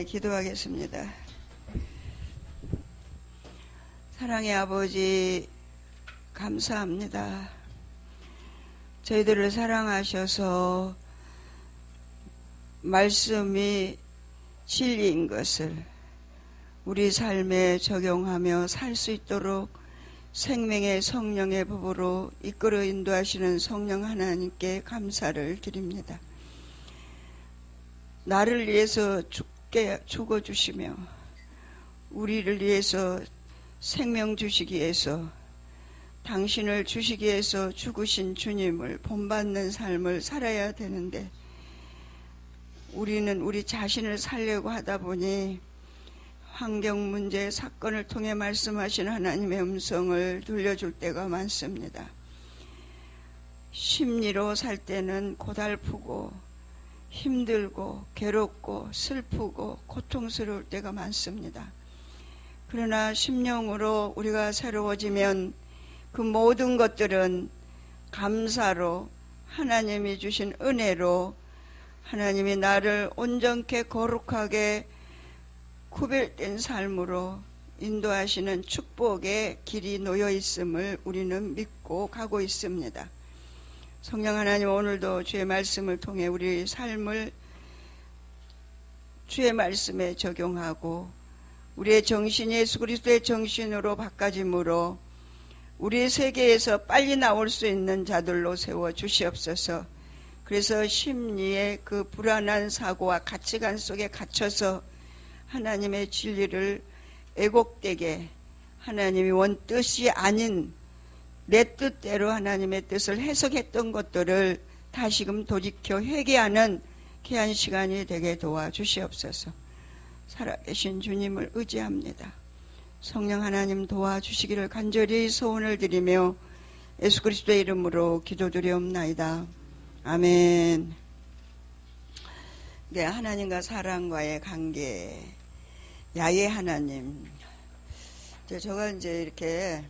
기도하겠습니다. 사랑의 아버지, 감사합니다. 저희들을 사랑하셔서 말씀이 진리인 것을 우리 삶에 적용하며 살 수 있도록 생명의 성령의 법으로 이끌어 인도하시는 성령 하나님께 감사를 드립니다. 나를 위해서 죽어주시며 우리를 위해서 생명 주시기 위해서 당신을 주시기 위해서 죽으신 주님을 본받는 삶을 살아야 되는데 우리는 우리 자신을 살려고 하다 보니 환경 문제 사건을 통해 말씀하신 하나님의 음성을 들려줄 때가 많습니다. 심리로 살 때는 고달프고 힘들고 괴롭고 슬프고 고통스러울 때가 많습니다. 그러나 심령으로 우리가 새로워지면 그 모든 것들은 감사로 하나님이 주신 은혜로 하나님이 나를 온전케 거룩하게 구별된 삶으로 인도하시는 축복의 길이 놓여 있음을 우리는 믿고 가고 있습니다. 성령 하나님, 오늘도 주의 말씀을 통해 우리 삶을 주의 말씀에 적용하고 우리의 정신이 예수 그리스도의 정신으로 바꿔짐으로 우리의 세계에서 빨리 나올 수 있는 자들로 세워 주시옵소서. 그래서 심리의 그 불안한 사고와 가치관 속에 갇혀서 하나님의 진리를 왜곡되게 하나님이 원 뜻이 아닌 내 뜻대로 하나님의 뜻을 해석했던 것들을 다시금 돌이켜 회개하는 귀한 시간이 되게 도와주시옵소서. 살아계신 주님을 의지합니다. 성령 하나님 도와주시기를 간절히 소원을 드리며 예수 그리스도의 이름으로 기도드리옵나이다. 아멘. 네, 하나님과 사람과의 관계, 야훼 하나님. 제가 이제 이렇게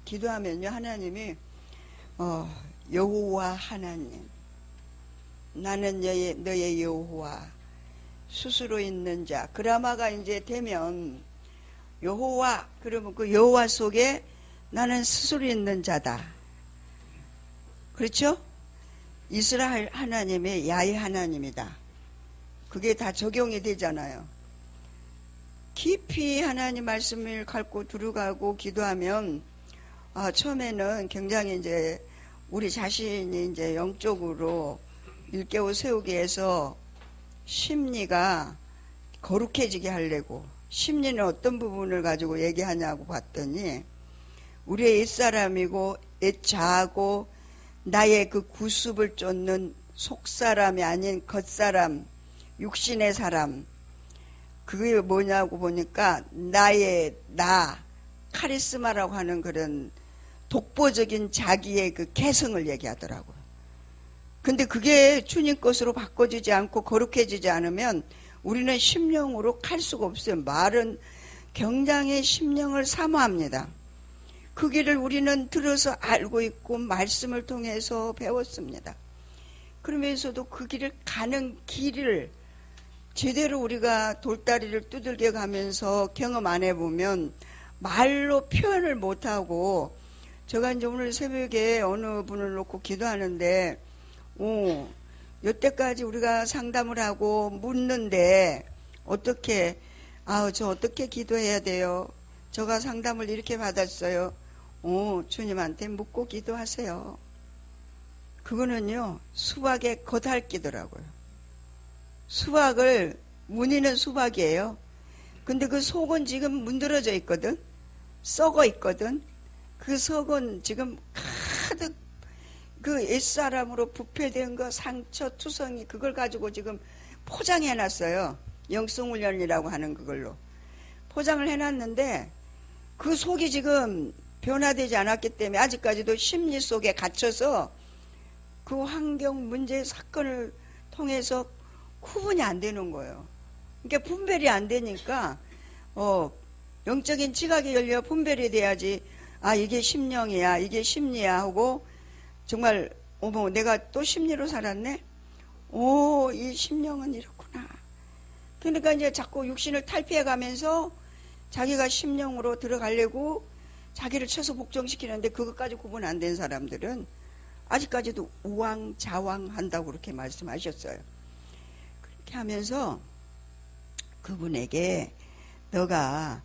기도하면요, 하나님이 여호와 하나님, 나는 너의 여호와, 스스로 있는 자. 그라마가 이제 되면 여호와, 그러면 그 여호와 속에 나는 스스로 있는 자다. 그렇죠? 이스라엘 하나님의 야훼 하나님이다. 그게 다 적용이 되잖아요. 깊이 하나님 말씀을 갖고 들어가고 기도하면 처음에는 굉장히 이제 우리 자신이 이제 영적으로 일깨워 세우기 위해서 심리가 거룩해지게 하려고, 심리는 어떤 부분을 가지고 얘기하냐고 봤더니 우리의 옛사람이고 옛자하고 나의 그 구습을 쫓는 속사람이 아닌 겉사람, 육신의 사람, 그게 뭐냐고 보니까 나의 나, 카리스마라고 하는 그런 독보적인 자기의 그 개성을 얘기하더라고요. 근데 그게 주님 것으로 바꿔지지 않고 거룩해지지 않으면 우리는 심령으로 갈 수가 없어요. 말은 굉장히 심령을 사모합니다. 그 길을 우리는 들어서 알고 있고 말씀을 통해서 배웠습니다. 그러면서도 그 길을 가는 길을 제대로 우리가 돌다리를 두들겨 가면서 경험 안 해보면 말로 표현을 못하고, 제가 이제 오늘 새벽에 어느 분을 놓고 기도하는데 여태까지 우리가 상담을 하고 묻는데 어떻게 저 어떻게 기도해야 돼요? 제가 상담을 이렇게 받았어요. 주님한테 묻고 기도하세요. 그거는요, 수박의 겉핥기더라고요. 수박을, 무늬는 수박이에요. 근데 그 속은 지금 문드러져 있거든. 썩어 있거든. 그 속은 지금 가득 그 옛사람으로 부패된 거, 상처, 투성이, 그걸 가지고 지금 포장해 놨어요. 영성훈련이라고 하는 그걸로 포장을 해놨는데 그 속이 지금 변화되지 않았기 때문에 아직까지도 심리 속에 갇혀서 그 환경 문제 사건을 통해서 구분이 안 되는 거예요. 그러니까 분별이 안 되니까 영적인 지각이 열려 분별이 돼야지 이게 심령이야, 이게 심리야 하고, 정말 내가 또 심리로 살았네. 이 심령은 이렇구나. 그러니까 이제 자꾸 육신을 탈피해 가면서 자기가 심령으로 들어가려고 자기를 쳐서 복종시키는데 그것까지 구분 안 된 사람들은 아직까지도 우왕좌왕한다고 그렇게 말씀하셨어요. 그렇게 하면서 그분에게 너가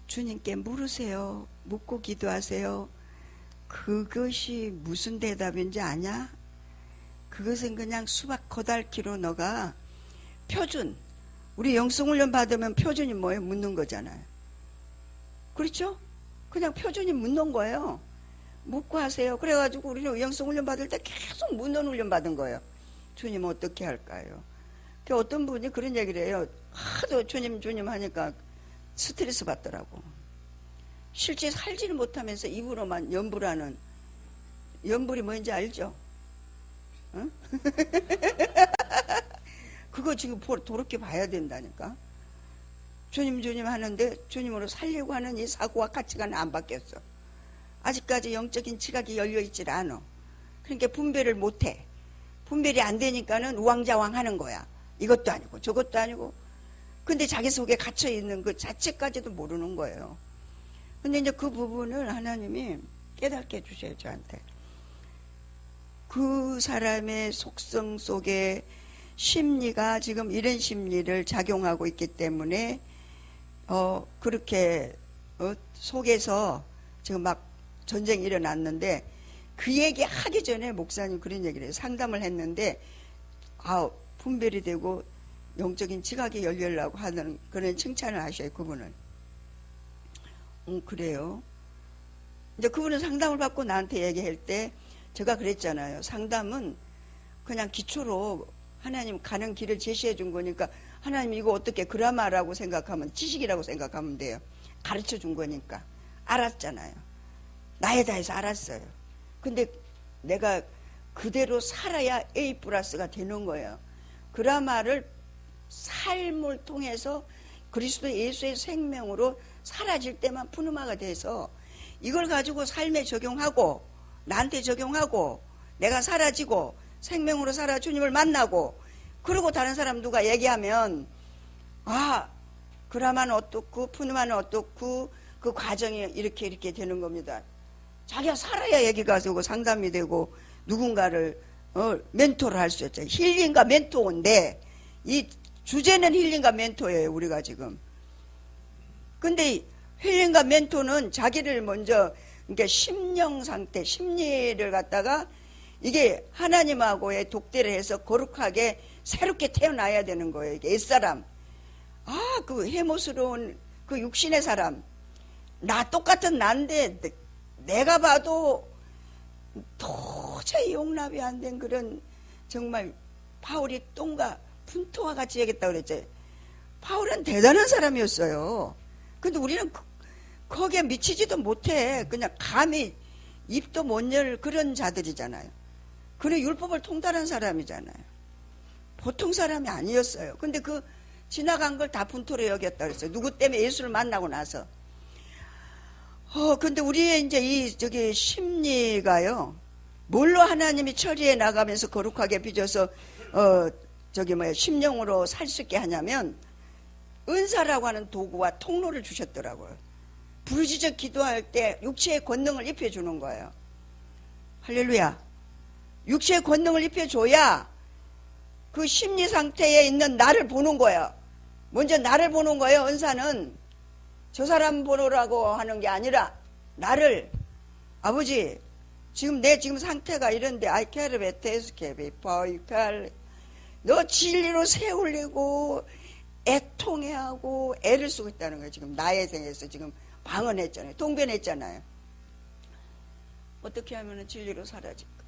주님께 물으세요. 묻고 기도하세요. 그것이 무슨 대답인지 아냐? 그것은 그냥 수박 거달기로 너가 표준, 우리 영성훈련 받으면 표준이 뭐예요? 묻는 거잖아요. 그렇죠? 그냥 표준이 묻는 거예요. 묻고 하세요. 그래가지고 우리는 영성훈련 받을 때 계속 묻는 훈련 받은 거예요. 주님 어떻게 할까요? 어떤 분이 그런 얘기를 해요. 하도 주님 주님 하니까 스트레스 받더라고. 실제 살지는 못하면서 입으로만 연불하는, 연불이 뭔지 알죠? 응? 그거 지금 도롭게 봐야 된다니까. 주님 주님 하는데 주님으로 살려고 하는 이 사고와 가치관은 안 바뀌었어. 아직까지 영적인 지각이 열려있질 않아. 그러니까 분별을 못해. 분별이 안 되니까는 우왕좌왕 하는 거야. 이것도 아니고 저것도 아니고. 근데 자기 속에 갇혀있는 그 자체까지도 모르는 거예요. 근데 이제 그 부분을 하나님이 깨닫게 해주셔요, 저한테. 그 사람의 속성 속에 심리가 지금 이런 심리를 작용하고 있기 때문에 그렇게 속에서 지금 막 전쟁이 일어났는데 그 얘기 하기 전에 목사님 그런 얘기를 해요. 상담을 했는데 분별이 되고 영적인 지각이 열리려고 하는 그런 칭찬을 하셔요, 그분은. 그래요. 이제 그분은 상담을 받고 나한테 얘기할 때 제가 그랬잖아요. 상담은 그냥 기초로 하나님 가는 길을 제시해 준 거니까 하나님 이거 어떻게 그라마라고 생각하면 지식이라고 생각하면 돼요. 가르쳐 준 거니까. 알았잖아요. 나에다 해서 알았어요. 근데 내가 그대로 살아야 A 플러스가 되는 거예요. 그라마를 삶을 통해서 그리스도 예수의 생명으로 사라질 때만 푸르마가 돼서 이걸 가지고 삶에 적용하고 나한테 적용하고 내가 사라지고 생명으로 살아 주님을 만나고 그러고 다른 사람 누가 얘기하면 그라마는 어떻고 푸르마는 어떻고 그 과정이 이렇게 되는 겁니다. 자기가 살아야 얘기가 되고 상담이 되고 누군가를 멘토를 할 수 있죠. 힐링과 멘토인데 이 주제는 힐링과 멘토예요, 우리가 지금. 근데 힐링과 멘토는 자기를 먼저, 그러니까 심령 상태, 심리를 갖다가 이게 하나님하고의 독대를 해서 거룩하게 새롭게 태어나야 되는 거예요. 이게 옛사람. 그 해모스러운 그 육신의 사람. 나 똑같은 나인데 내가 봐도 도저히 용납이 안 된 그런 정말 바울이 똥과 분토와 같이 얘기했다고 그랬죠. 바울은 대단한 사람이었어요. 근데 우리는 거기에 미치지도 못해. 그냥 감히 입도 못 열 그런 자들이잖아요. 그는 율법을 통달한 사람이잖아요. 보통 사람이 아니었어요. 근데 그 지나간 걸 다 분토로 여겼다 그랬어요. 누구 때문에 예수를 만나고 나서. 근데 우리의 이제 심리가요. 뭘로 하나님이 처리해 나가면서 거룩하게 빚어서 심령으로 살 수 있게 하냐면 은사라고 하는 도구와 통로를 주셨더라고요. 부르짖어 기도할 때 육체의 권능을 입혀주는 거예요. 할렐루야. 육체의 권능을 입혀줘야 그 심리 상태에 있는 나를 보는 거예요. 먼저 나를 보는 거예요. 은사는 저 사람 보느라고 하는 게 아니라 나를, 아버지 지금 내 상태가 이런데 I care better before you care. 너 진리로 세우려고 애통해하고 애를 쓰고 있다는 거예요. 지금 나에 대해서 지금 방언했잖아요. 동변했잖아요. 어떻게 하면 진리로 사라질까?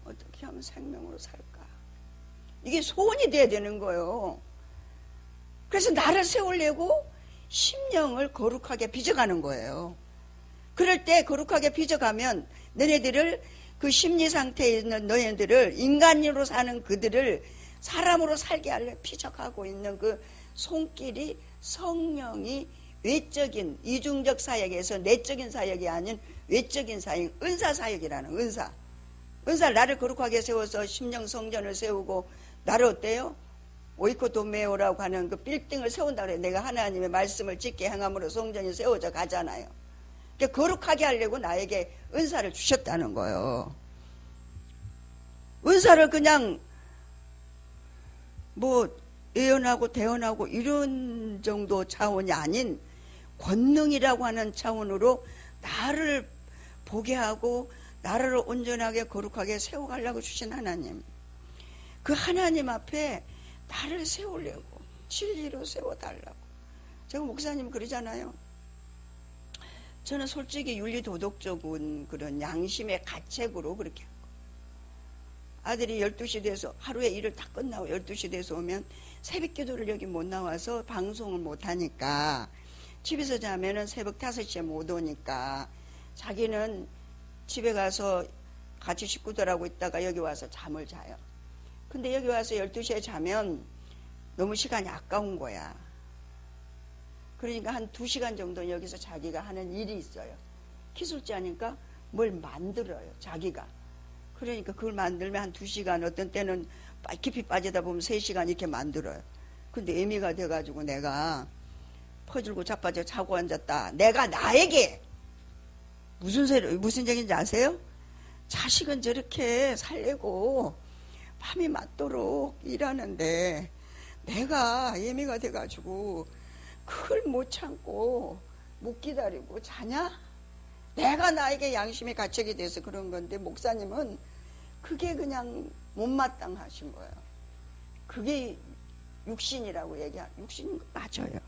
어떻게 하면 생명으로 살까? 이게 소원이 돼야 되는 거예요. 그래서 나를 세우려고 심령을 거룩하게 빚어가는 거예요. 그럴 때 거룩하게 빚어가면 너네들을 그 심리 상태에 있는 너희들을 인간으로 사는 그들을 사람으로 살게 하려 피적하고 있는 그 손길이 성령이 외적인 이중적 사역에서 내적인 사역이 아닌 외적인 사역, 은사 사역이라는 은사 나를 거룩하게 세워서 심령 성전을 세우고 나를 어때요? 오이코도메오라고 하는 그 빌딩을 세운다 그래. 내가 하나님의 말씀을 짓게 행함으로 성전이 세워져 가잖아요. 그러니까 거룩하게 하려고 나에게 은사를 주셨다는 거예요. 은사를 그냥 뭐 예언하고 대언하고 이런 정도 차원이 아닌 권능이라고 하는 차원으로 나를 보게 하고 나를 온전하게 거룩하게 세워가려고 주신 하나님, 그 하나님 앞에 나를 세우려고 진리로 세워달라고. 제가 목사님 그러잖아요. 저는 솔직히 윤리도덕적인 그런 양심의 가책으로 그렇게 하고, 아들이 12시 돼서 하루에 일을 다 끝나고 12시 돼서 오면 새벽 기도를 여기 못 나와서 방송을 못 하니까, 집에서 자면은 새벽 5시에 못 오니까 자기는 집에 가서 같이 식구들하고 있다가 여기 와서 잠을 자요. 근데 여기 와서 12시에 자면 너무 시간이 아까운 거야. 그러니까 한 2시간 정도 여기서 자기가 하는 일이 있어요. 기술자니까 뭘 만들어요, 자기가. 그러니까 그걸 만들면 한 2시간, 어떤 때는 깊이 빠지다 보면 3시간 이렇게 만들어요. 근데 애미가 돼가지고 내가 퍼들고 자빠져 자고 앉았다. 내가 나에게 무슨 얘기인지 아세요? 자식은 저렇게 살려고 밤이 맞도록 일하는데 내가 예미가 돼가지고 그걸 못 참고 못 기다리고 자냐? 내가 나에게 양심의 가책이 돼서 그런 건데, 목사님은 그게 그냥 못마땅하신 거예요. 그게 육신이라고 얘기하는, 육신 맞아요.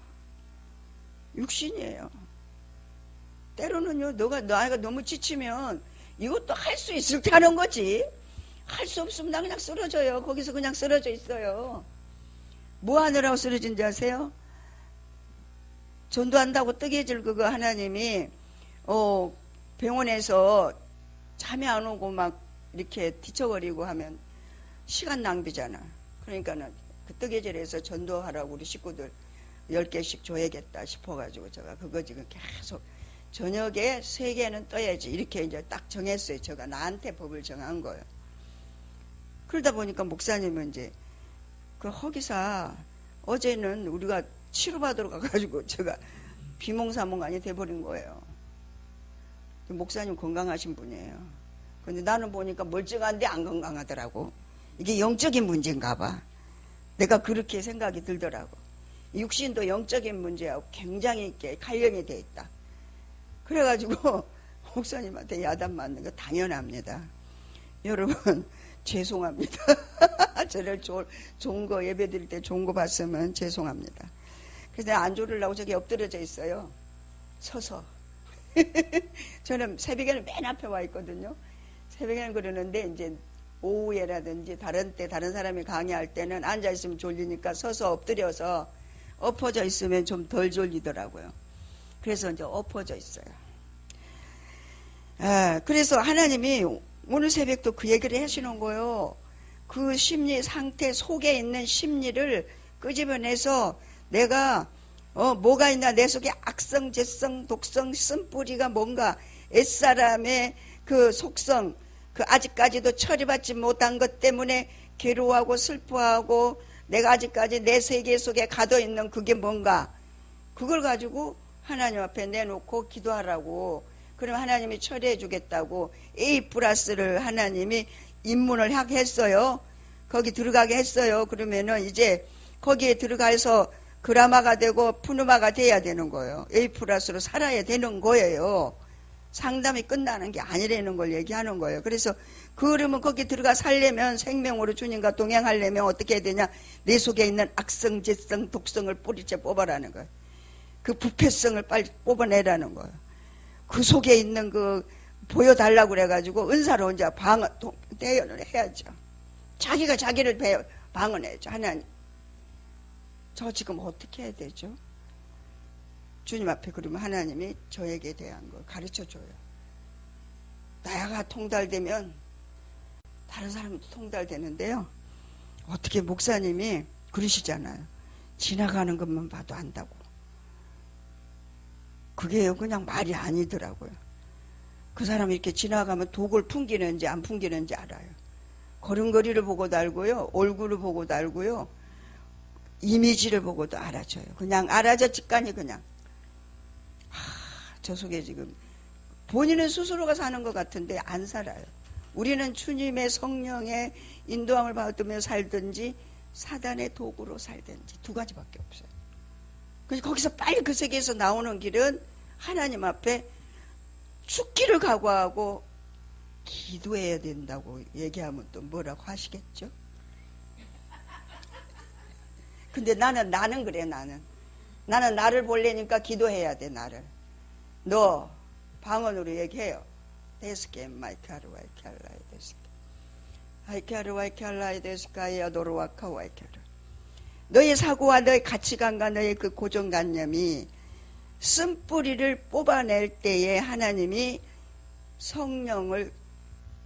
육신이에요. 때로는요, 나이가 너무 지치면 이것도 할 수 있을 때 하는 거지. 할 수 없으면 나 그냥 쓰러져요. 거기서 그냥 쓰러져 있어요. 뭐 하느라고 쓰러진지 아세요? 전도한다고 뜨개질 그거 하나님이 병원에서 잠이 안 오고 막 이렇게 뒤척거리고 하면 시간 낭비잖아. 그러니까는 그 뜨개질에서 전도하라고 우리 식구들 10개씩 줘야겠다 싶어가지고 제가 그거 지금 계속 저녁에 3개는 떠야지 이렇게 이제 딱 정했어요. 제가 나한테 법을 정한 거예요. 그러다 보니까 목사님은 이제 그 허기사 어제는 우리가 치료받으러 가가지고 제가 비몽사몽간이 돼버린 거예요. 목사님 건강하신 분이에요. 근데 나는 보니까 멀쩡한데 안 건강하더라고. 이게 영적인 문제인가 봐. 내가 그렇게 생각이 들더라고. 육신도 영적인 문제하고 굉장히 이렇게 관련이 돼 있다. 그래가지고 목사님한테 야단 맞는 거 당연합니다. 여러분 죄송합니다. 저를 좋은 거 예배 드릴 때 좋은 거 봤으면 죄송합니다. 그래서 내가 안 졸으려고 저기 엎드려져 있어요. 서서. 저는 새벽에는 맨 앞에 와 있거든요. 새벽에는 그러는데 이제 오후에라든지 다른 때 다른 사람이 강의할 때는 앉아 있으면 졸리니까 서서 엎드려서 엎어져 있으면 좀 덜 졸리더라고요. 그래서 이제 엎어져 있어요. 그래서 하나님이 오늘 새벽도 그 얘기를 하시는 거예요. 그 심리 상태 속에 있는 심리를 끄집어내서 내가 뭐가 있나, 내 속에 악성, 재성, 독성, 쓴뿌리가 뭔가, 옛사람의 그 속성, 그 아직까지도 처리받지 못한 것 때문에 괴로워하고 슬퍼하고 내가 아직까지 내 세계 속에 가둬있는 그게 뭔가, 그걸 가지고 하나님 앞에 내놓고 기도하라고. 그럼 하나님이 처리해 주겠다고 A+를 하나님이 입문을 하게 했어요. 거기 들어가게 했어요. 그러면은 이제 거기에 들어가서 그라마가 되고 푸누마가 돼야 되는 거예요. A+로 살아야 되는 거예요. 상담이 끝나는 게 아니라는 걸 얘기하는 거예요. 그래서 그러면 거기 들어가 살려면, 생명으로 주님과 동행하려면 어떻게 해야 되냐, 내 속에 있는 악성, 재성, 독성을 뿌리째 뽑아라는 거예요. 그 부패성을 빨리 뽑아내라는 거예요. 그 속에 있는 그 보여달라고 그래가지고 은사로 이제 대연을 해야죠. 자기가 자기를 방언해야죠. 하나님, 저 지금 어떻게 해야 되죠? 주님 앞에. 그러면 하나님이 저에게 대한 걸 가르쳐줘요. 나야가 통달되면 다른 사람도 통달되는데요. 어떻게 목사님이 그러시잖아요. 지나가는 것만 봐도 안다고. 그게 그냥 말이 아니더라고요. 그 사람이 이렇게 지나가면 독을 풍기는지 안 풍기는지 알아요. 걸음걸이를 보고도 알고요. 얼굴을 보고도 알고요. 이미지를 보고도 알아줘요. 그냥 알아줘 직관이 그냥. 저 속에 지금 본인은 스스로가 사는 것 같은데 안 살아요. 우리는 주님의 성령의 인도함을 받으며 살든지 사단의 도구로 살든지 두 가지밖에 없어요. 그래서 거기서 빨리 그 세계에서 나오는 길은 하나님 앞에 죽기를 각오하고 기도해야 된다고 얘기하면 또 뭐라고 하시겠죠? 근데 나는 그래. 나는 나를 보려니까 기도해야 돼. 나를 너 방언으로 얘기해요. 데스케 마이카르 와이칼라이 데스케 아이카르 와이칼라이 데스카이 아도로와카 와이카르. 너의 사고와 너의 가치관과 너의 그 고정관념이 쓴뿌리를 뽑아낼 때에 하나님이 성령을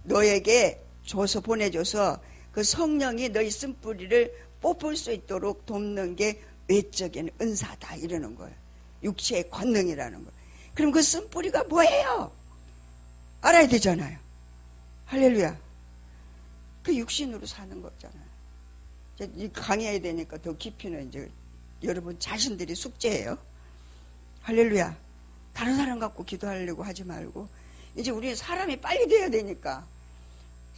너에게 줘서 보내줘서 그 성령이 너의 쓴뿌리를 뽑을 수 있도록 돕는 게 외적인 은사다 이러는 거예요. 육체의 권능이라는 거예요. 그럼 그 쓴뿌리가 뭐예요? 알아야 되잖아요. 할렐루야. 그 육신으로 사는 거잖아요. 이제 강의해야 되니까 더 깊이는 이제 여러분 자신들이 숙제예요. 할렐루야. 다른 사람 갖고 기도하려고 하지 말고 이제 우리는 사람이 빨리 돼야 되니까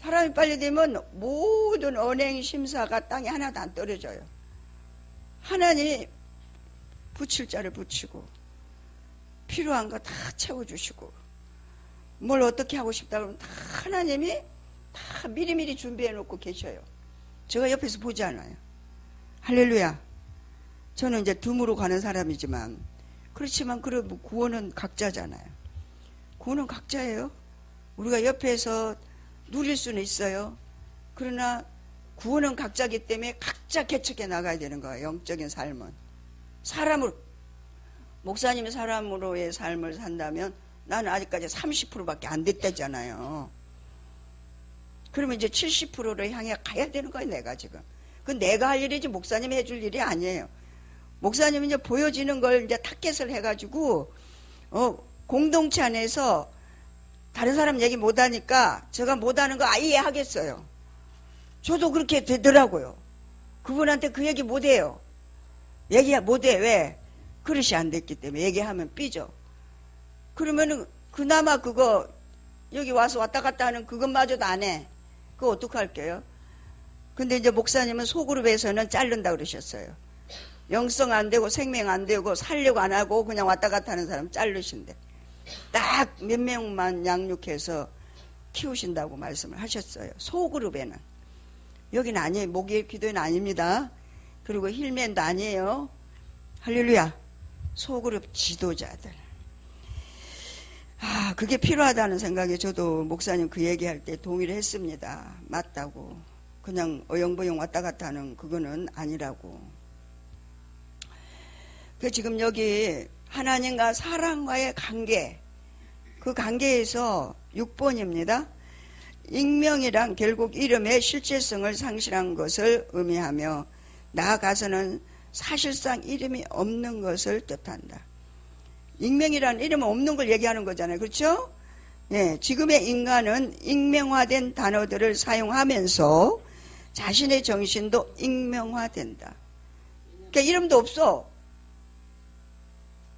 사람이 빨리 되면 모든 언행 심사가 땅에 하나도 안 떨어져요. 하나님이 붙일 자를 붙이고 필요한 거 다 채워주시고 뭘 어떻게 하고 싶다 그러면 다 하나님이 다 미리미리 준비해 놓고 계셔요. 제가 옆에서 보지 않아요. 할렐루야. 저는 이제 둠으로 가는 사람이지만 그렇지만 그래도 구원은 각자잖아요. 구원은 각자예요. 우리가 옆에서 누릴 수는 있어요. 그러나 구원은 각자이기 때문에 각자 개척해 나가야 되는 거예요. 영적인 삶은 사람으로. 목사님이 사람으로의 삶을 산다면 나는 아직까지 30%밖에 안 됐다잖아요. 그러면 이제 70%를 향해 가야 되는 거예요. 내가 지금 그건 내가 할 일이지 목사님이 해줄 일이 아니에요. 목사님은 이제 보여지는 걸 이제 타겟을 해가지고 공동체 안에서 다른 사람 얘기 못하니까 제가 못하는 거 아예 하겠어요. 저도 그렇게 되더라고요. 그분한테 그 얘기 못해요. 얘기 못해. 왜? 그릇이 안 됐기 때문에. 얘기하면 삐져. 그러면은 그나마 그거 여기 와서 왔다 갔다 하는 그것마저도 안 해. 그거 어떡할게요? 근데 이제 목사님은 소그룹에서는 자른다 그러셨어요. 영성 안 되고 생명 안 되고 살려고 안 하고 그냥 왔다 갔다 하는 사람 자르신대. 딱 몇 명만 양육해서 키우신다고 말씀을 하셨어요. 소그룹에는. 여기는 아니에요. 목요일 기도회는 아닙니다. 그리고 힐맨도 아니에요. 할렐루야. 소그룹 지도자들. 그게 필요하다는 생각에 저도 목사님 그 얘기할 때 동의를 했습니다. 맞다고. 그냥 어영부영 왔다 갔다 하는 그거는 아니라고. 지금 여기 하나님과 사람과의 관계, 그 관계에서 6번입니다. 익명이란 결국 이름의 실제성을 상실한 것을 의미하며 나아가서는 사실상 이름이 없는 것을 뜻한다. 익명이란 이름은 없는 걸 얘기하는 거잖아요. 그렇죠? 예, 지금의 인간은 익명화된 단어들을 사용하면서 자신의 정신도 익명화된다. 그러니까 이름도 없어.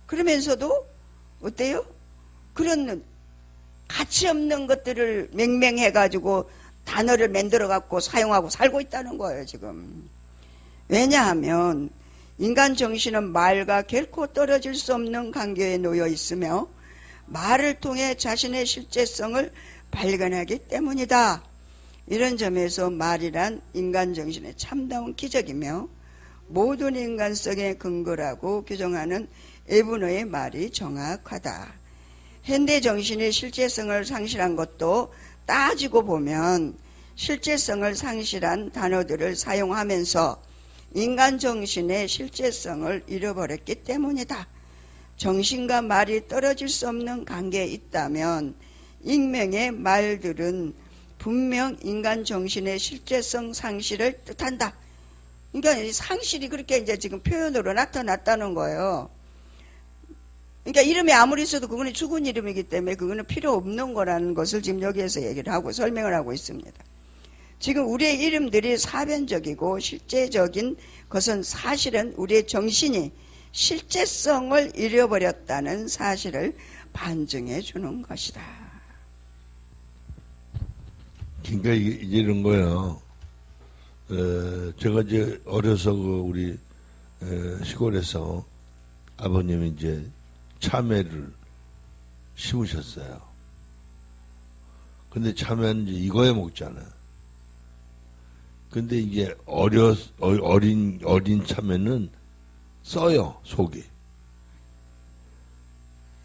그러면서도 어때요? 그런 가치 없는 것들을 맹맹해가지고 단어를 만들어갖고 사용하고 살고 있다는 거예요, 지금. 왜냐하면 인간 정신은 말과 결코 떨어질 수 없는 관계에 놓여 있으며 말을 통해 자신의 실제성을 발견하기 때문이다. 이런 점에서 말이란 인간 정신의 참다운 기적이며 모든 인간성의 근거라고 규정하는 에브너의 말이 정확하다. 현대 정신이 실제성을 상실한 것도 따지고 보면 실제성을 상실한 단어들을 사용하면서 인간 정신의 실제성을 잃어버렸기 때문이다. 정신과 말이 떨어질 수 없는 관계에 있다면 익명의 말들은 분명 인간 정신의 실제성 상실을 뜻한다. 그러니까 상실이 그렇게 이제 지금 표현으로 나타났다는 거예요. 그러니까 이름이 아무리 있어도 그거는 죽은 이름이기 때문에 그거는 필요 없는 거라는 것을 지금 여기에서 얘기를 하고 설명을 하고 있습니다. 지금 우리의 이름들이 사변적이고 실제적인 것은 사실은 우리의 정신이 실제성을 잃어버렸다는 사실을 반증해 주는 것이다. 그러니까 이제 이런 거예요. 제가 이제 어려서 우리 시골에서 아버님이 이제 참외를 심으셨어요. 근데 참외는 이제 익어야 먹잖아요. 근데 이제 어린 참외는 써요, 속이.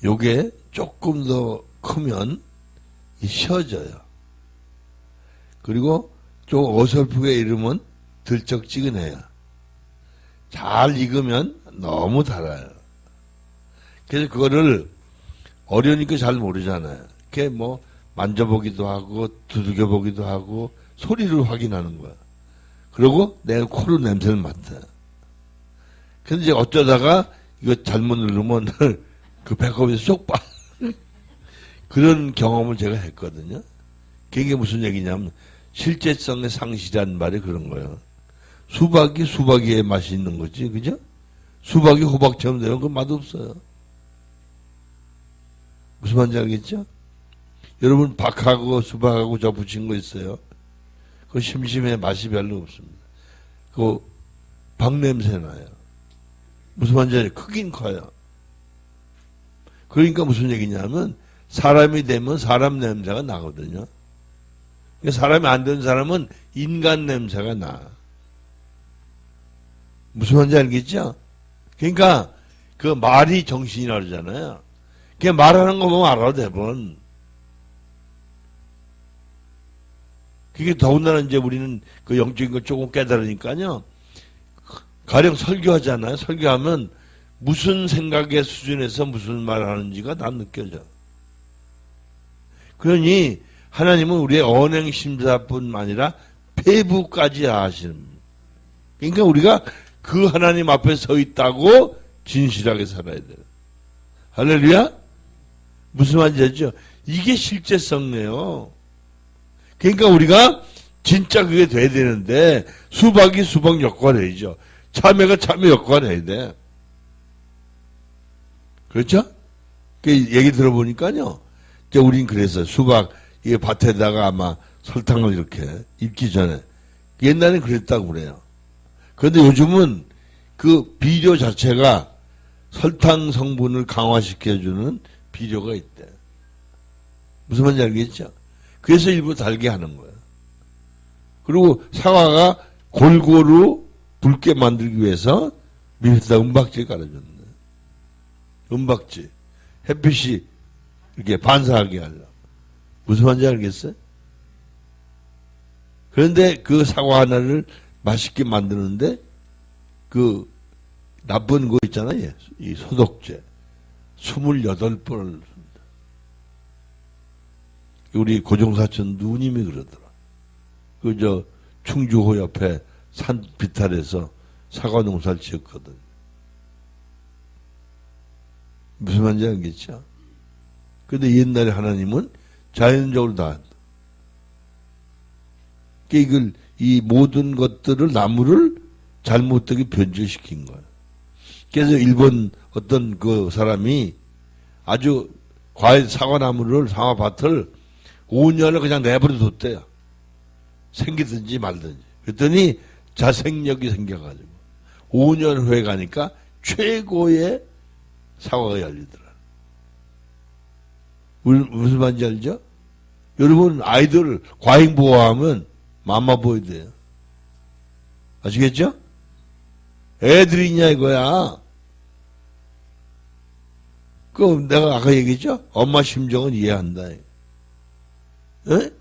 요게 조금 더 크면 쉬어져요. 그리고 좀 어설프게 이르면 들쩍지근해요. 잘 익으면 너무 달아요. 그래서 그거를 어려우니까 잘 모르잖아요. 그게 뭐 만져보기도 하고 두들겨보기도 하고 소리를 확인하는 거야. 그리고 내가 코로 냄새를 맡아요. 근데 이제 어쩌다가 이거 잘못 누르면 그 배꼽에서 쏙 빠. 그런 경험을 제가 했거든요. 그게 무슨 얘기냐면 실제성의 상실이라는 말이 그런 거예요. 수박이 수박이의 맛이 있는 거지, 그죠? 수박이 호박처럼 되면 그 맛없어요. 무슨 말인지 알겠죠? 여러분 박하고 수박하고 저 붙인 거 있어요. 그거 심심해 맛이 별로 없습니다. 그거 박 냄새 나요. 무슨 말인지 알죠? 크긴 커요. 그러니까 무슨 얘기냐면 사람이 되면 사람 냄새가 나거든요. 사람이 안 되는 사람은 인간 냄새가 나. 무슨 말인지 알겠죠? 그러니까 그 말이 정신이라 그러잖아요. 그냥 말하는 거 보면 알아도 대본. 그게 더군다나 이제 우리는 그 영적인 걸 조금 깨달으니까요. 가령 설교하잖아요. 설교하면 무슨 생각의 수준에서 무슨 말을 하는지가 다 느껴져. 그러니 하나님은 우리의 언행심사뿐만 아니라 폐부까지 아시는. 그러니까 우리가 그 하나님 앞에 서 있다고 진실하게 살아야 돼요. 할렐루야? 무슨 말인지 알죠? 이게 실제성이에요. 그러니까 우리가 진짜 그게 돼야 되는데 수박이 수박 역할을 해야죠. 참외가 참외 역할을 해야 돼. 그렇죠? 그 얘기 들어보니까요. 이제 우린 그래서 수박 이 밭에다가 아마 설탕을 이렇게 익기 전에 옛날엔 그랬다고 그래요. 그런데 요즘은 그 비료 자체가 설탕 성분을 강화시켜주는 비료가 있대. 무슨 말인지 알겠죠? 그래서 일부 달게 하는 거예요. 그리고 사과가 골고루 붉게 만들기 위해서 밑에다 은박지를 깔아줬네. 은박지. 햇빛이 이렇게 반사하게 하려고. 무슨 말인지 알겠어요? 그런데 그 사과 하나를 맛있게 만드는데 그 나쁜 거 있잖아요. 이 소독제. 28번을 씁니다. 우리 고종사촌 누님이 그러더라. 그 충주호 옆에 산 비탈에서 사과 농사를 지었거든. 무슨 말인지 알겠죠? 근데 옛날에 하나님은 자연적으로 다 한다. 이걸 이 모든 것들을 나무를 잘못되게 변질시킨 거예요. 그래서 일본 어떤 그 사람이 아주 과일 사과나무를 사과밭을 5년을 그냥 내버려 뒀대요. 생기든지 말든지. 그랬더니 자생력이 생겨가지고 5년 후에 가니까 최고의 사과가 열리더라. 무슨 말인지 알죠? 여러분 아이들 과잉 보호하면 맘마 보여야 돼요. 아시겠죠? 애들이 있냐 이거야. 그 내가 아까 얘기했죠? 엄마 심정은 이해한다. 에?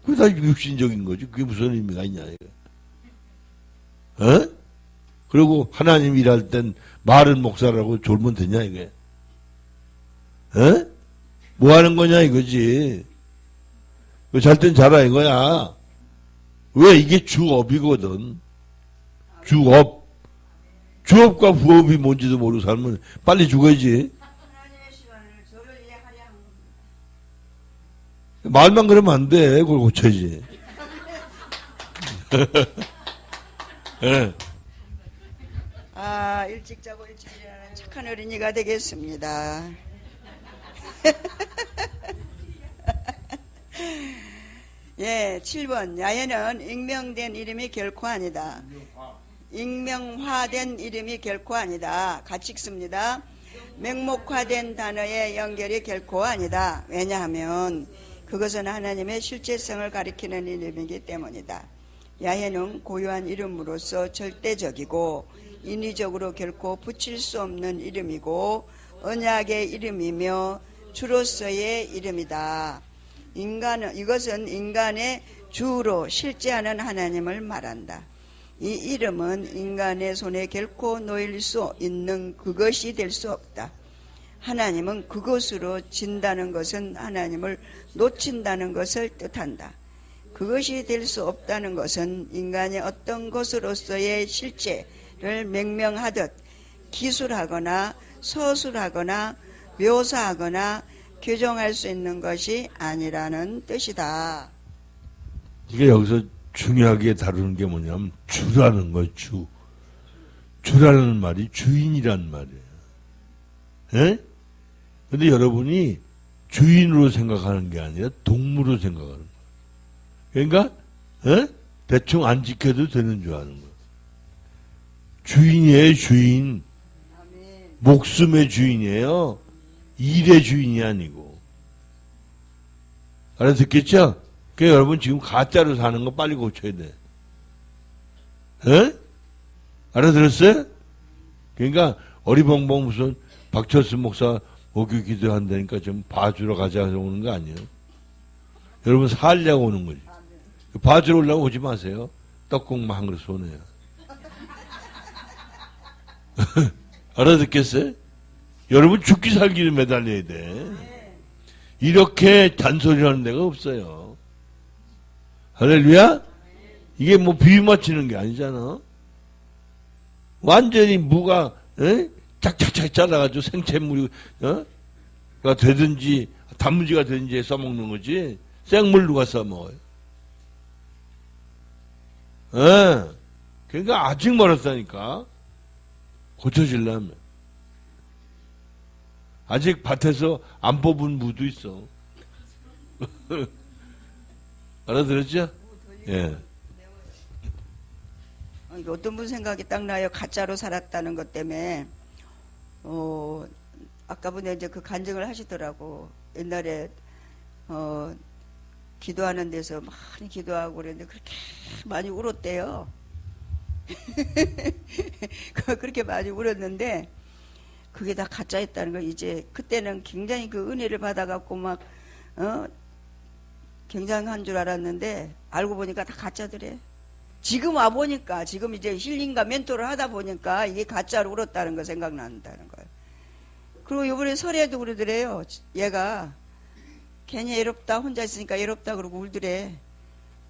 그게 다 육신적인 거지. 그게 무슨 의미가 있냐 이거. 에? 그리고 하나님 일할 땐 마른 목사라고 졸면 되냐 이게. 에? 뭐 하는 거냐 이거지. 잘 땐 자라 이거야. 왜 이게 주업이거든. 주업. 주업과 부업이 뭔지도 모르고 살면 빨리 죽어야지. 말만 그러면 안 돼. 그걸 고쳐야지. 예. 아, 일찍 자고 일찍 일어나는 착한 어린이가 되겠습니다. 예, 7번. 야훼는 익명된 이름이 결코 아니다. 익명화된 이름이 결코 아니다. 같이 읽습니다. 맹목화된 단어의 연결이 결코 아니다. 왜냐하면 그것은 하나님의 실제성을 가리키는 이름이기 때문이다. 야훼는 고유한 이름으로서 절대적이고 인위적으로 결코 붙일 수 없는 이름이고 언약의 이름이며 주로서의 이름이다. 이것은 인간의 주로 실제하는 하나님을 말한다. 이 이름은 인간의 손에 결코 놓일 수 있는 그것이 될 수 없다. 하나님은 그것으로 진다는 것은 하나님을 놓친다는 것을 뜻한다. 그것이 될 수 없다는 것은 인간의 어떤 것으로서의 실제를 명명하듯 기술하거나 서술하거나 묘사하거나 규정할 수 있는 것이 아니라는 뜻이다. 이게 여기서 중요하게 다루는 게 뭐냐면 주라는 거예요. 주. 주라는 말이 주인이란 말이에요. 예? 근데 여러분이 주인으로 생각하는 게 아니라 동물로 생각하는 거예요. 그러니까 예? 대충 안 지켜도 되는 줄 아는 거예요. 주인이에요. 주인. 목숨의 주인이에요. 일의 주인이 아니고. 알아듣겠죠? 그러니까 여러분 지금 가짜로 사는 거 빨리 고쳐야 돼. 에? 알아들었어요? 그러니까 어리벙벙 무슨 박철수 목사 목요 기도한다니까 좀 봐주러 가자 오는 거 아니에요? 여러분 살려고 오는 거지. 봐주러 오려고 오지 마세요. 떡국만 한 그릇 손해요. 알아듣겠어요? 여러분 죽기 살기를 매달려야 돼. 이렇게 잔소리하는 데가 없어요. 할렐루야? 이게 뭐 비유 맞추는 게 아니잖아. 완전히 무가 짝짝짝 잘라가지고 생채물이 가 되든지 단무지가 되든지 써먹는 거지. 생물 누가 써먹어요? 그러니까 아직 멀었다니까. 고쳐지려면. 아직 밭에서 안 뽑은 무도 있어. 알아들었죠? 예. 어떤 분 생각이 딱 나요. 가짜로 살았다는 것 때문에. 아까 분에 이제 그 간증을 하시더라고. 옛날에, 기도하는 데서 많이 기도하고 그랬는데 그렇게 많이 울었대요. 그렇게 많이 울었는데 그게 다 가짜였다는 걸 이제 그때는 굉장히 그 은혜를 받아갖고 막 굉장한 줄 알았는데 알고 보니까 다 가짜더래. 지금 와 보니까 지금 이제 힐링과 멘토를 하다 보니까 이게 가짜로 울었다는 거 생각난다는 거예요. 그리고 이번에 설에도 그러더래요. 얘가 괜히 외롭다 혼자 있으니까 외롭다 그러고 울더래.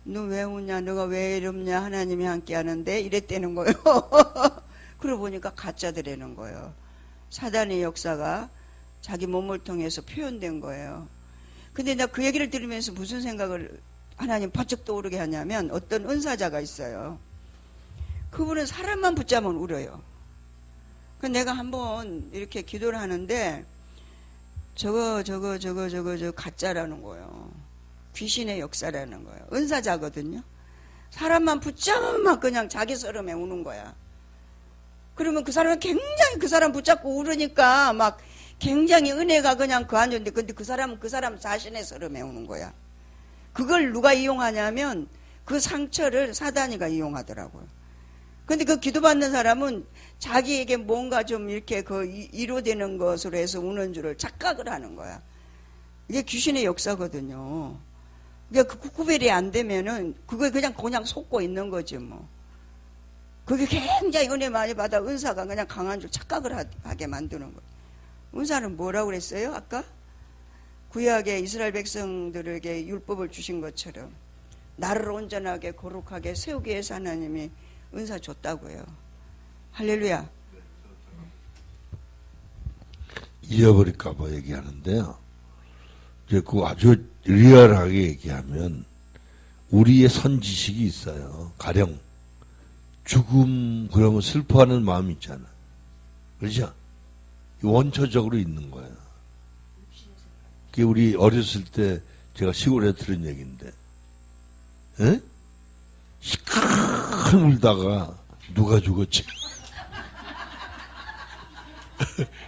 너 왜 우냐 너가 왜 외롭냐 하나님이 함께 하는데 이랬다는 거예요. 그러고 보니까 가짜더라는 거예요. 사단의 역사가 자기 몸을 통해서 표현된 거예요. 근데 나 그 얘기를 들으면서 무슨 생각을 하나님 번쩍 떠오르게 하냐면 어떤 은사자가 있어요. 그분은 사람만 붙잡으면 울어요. 그 내가 한번 이렇게 기도를 하는데 저거 가짜라는 거예요. 귀신의 역사라는 거예요. 은사자거든요. 사람만 붙잡으면 그냥 자기 서름에 우는 거야. 그러면 그 사람은 굉장히 그 사람 붙잡고 울으니까 막 굉장히 은혜가 그냥 그 안에 있는데 근데 그 사람은 그 사람 자신의 서름에 우는 거야. 그걸 누가 이용하냐면 그 상처를 사단이가 이용하더라고요. 근데 그 기도받는 사람은 자기에게 뭔가 좀 이렇게 그 이루어되는 것으로 해서 우는 줄을 착각을 하는 거야. 이게 귀신의 역사거든요. 그러니까 그 구별이 안 되면은 그걸 그냥 속고 있는 거지 뭐. 그게 굉장히 은혜 많이 받아 은사가 그냥 강한 줄 착각을 하게 만드는 거예요. 은사는 뭐라고 그랬어요? 아까? 구약의 이스라엘 백성들에게 율법을 주신 것처럼 나를 온전하게 거룩하게 세우기 위해서 하나님이 은사 줬다고요. 할렐루야. 잊어버릴까봐 얘기하는데요. 이제 그 아주 리얼하게 얘기하면 우리의 선지식이 있어요. 가령 죽음 그러면 슬퍼하는 마음이 있잖아. 그렇죠? 원초적으로 있는 거야. 그게 우리 어렸을 때 제가 시골에 들은 얘기인데, 에? 시큰 울다가 누가 죽었지?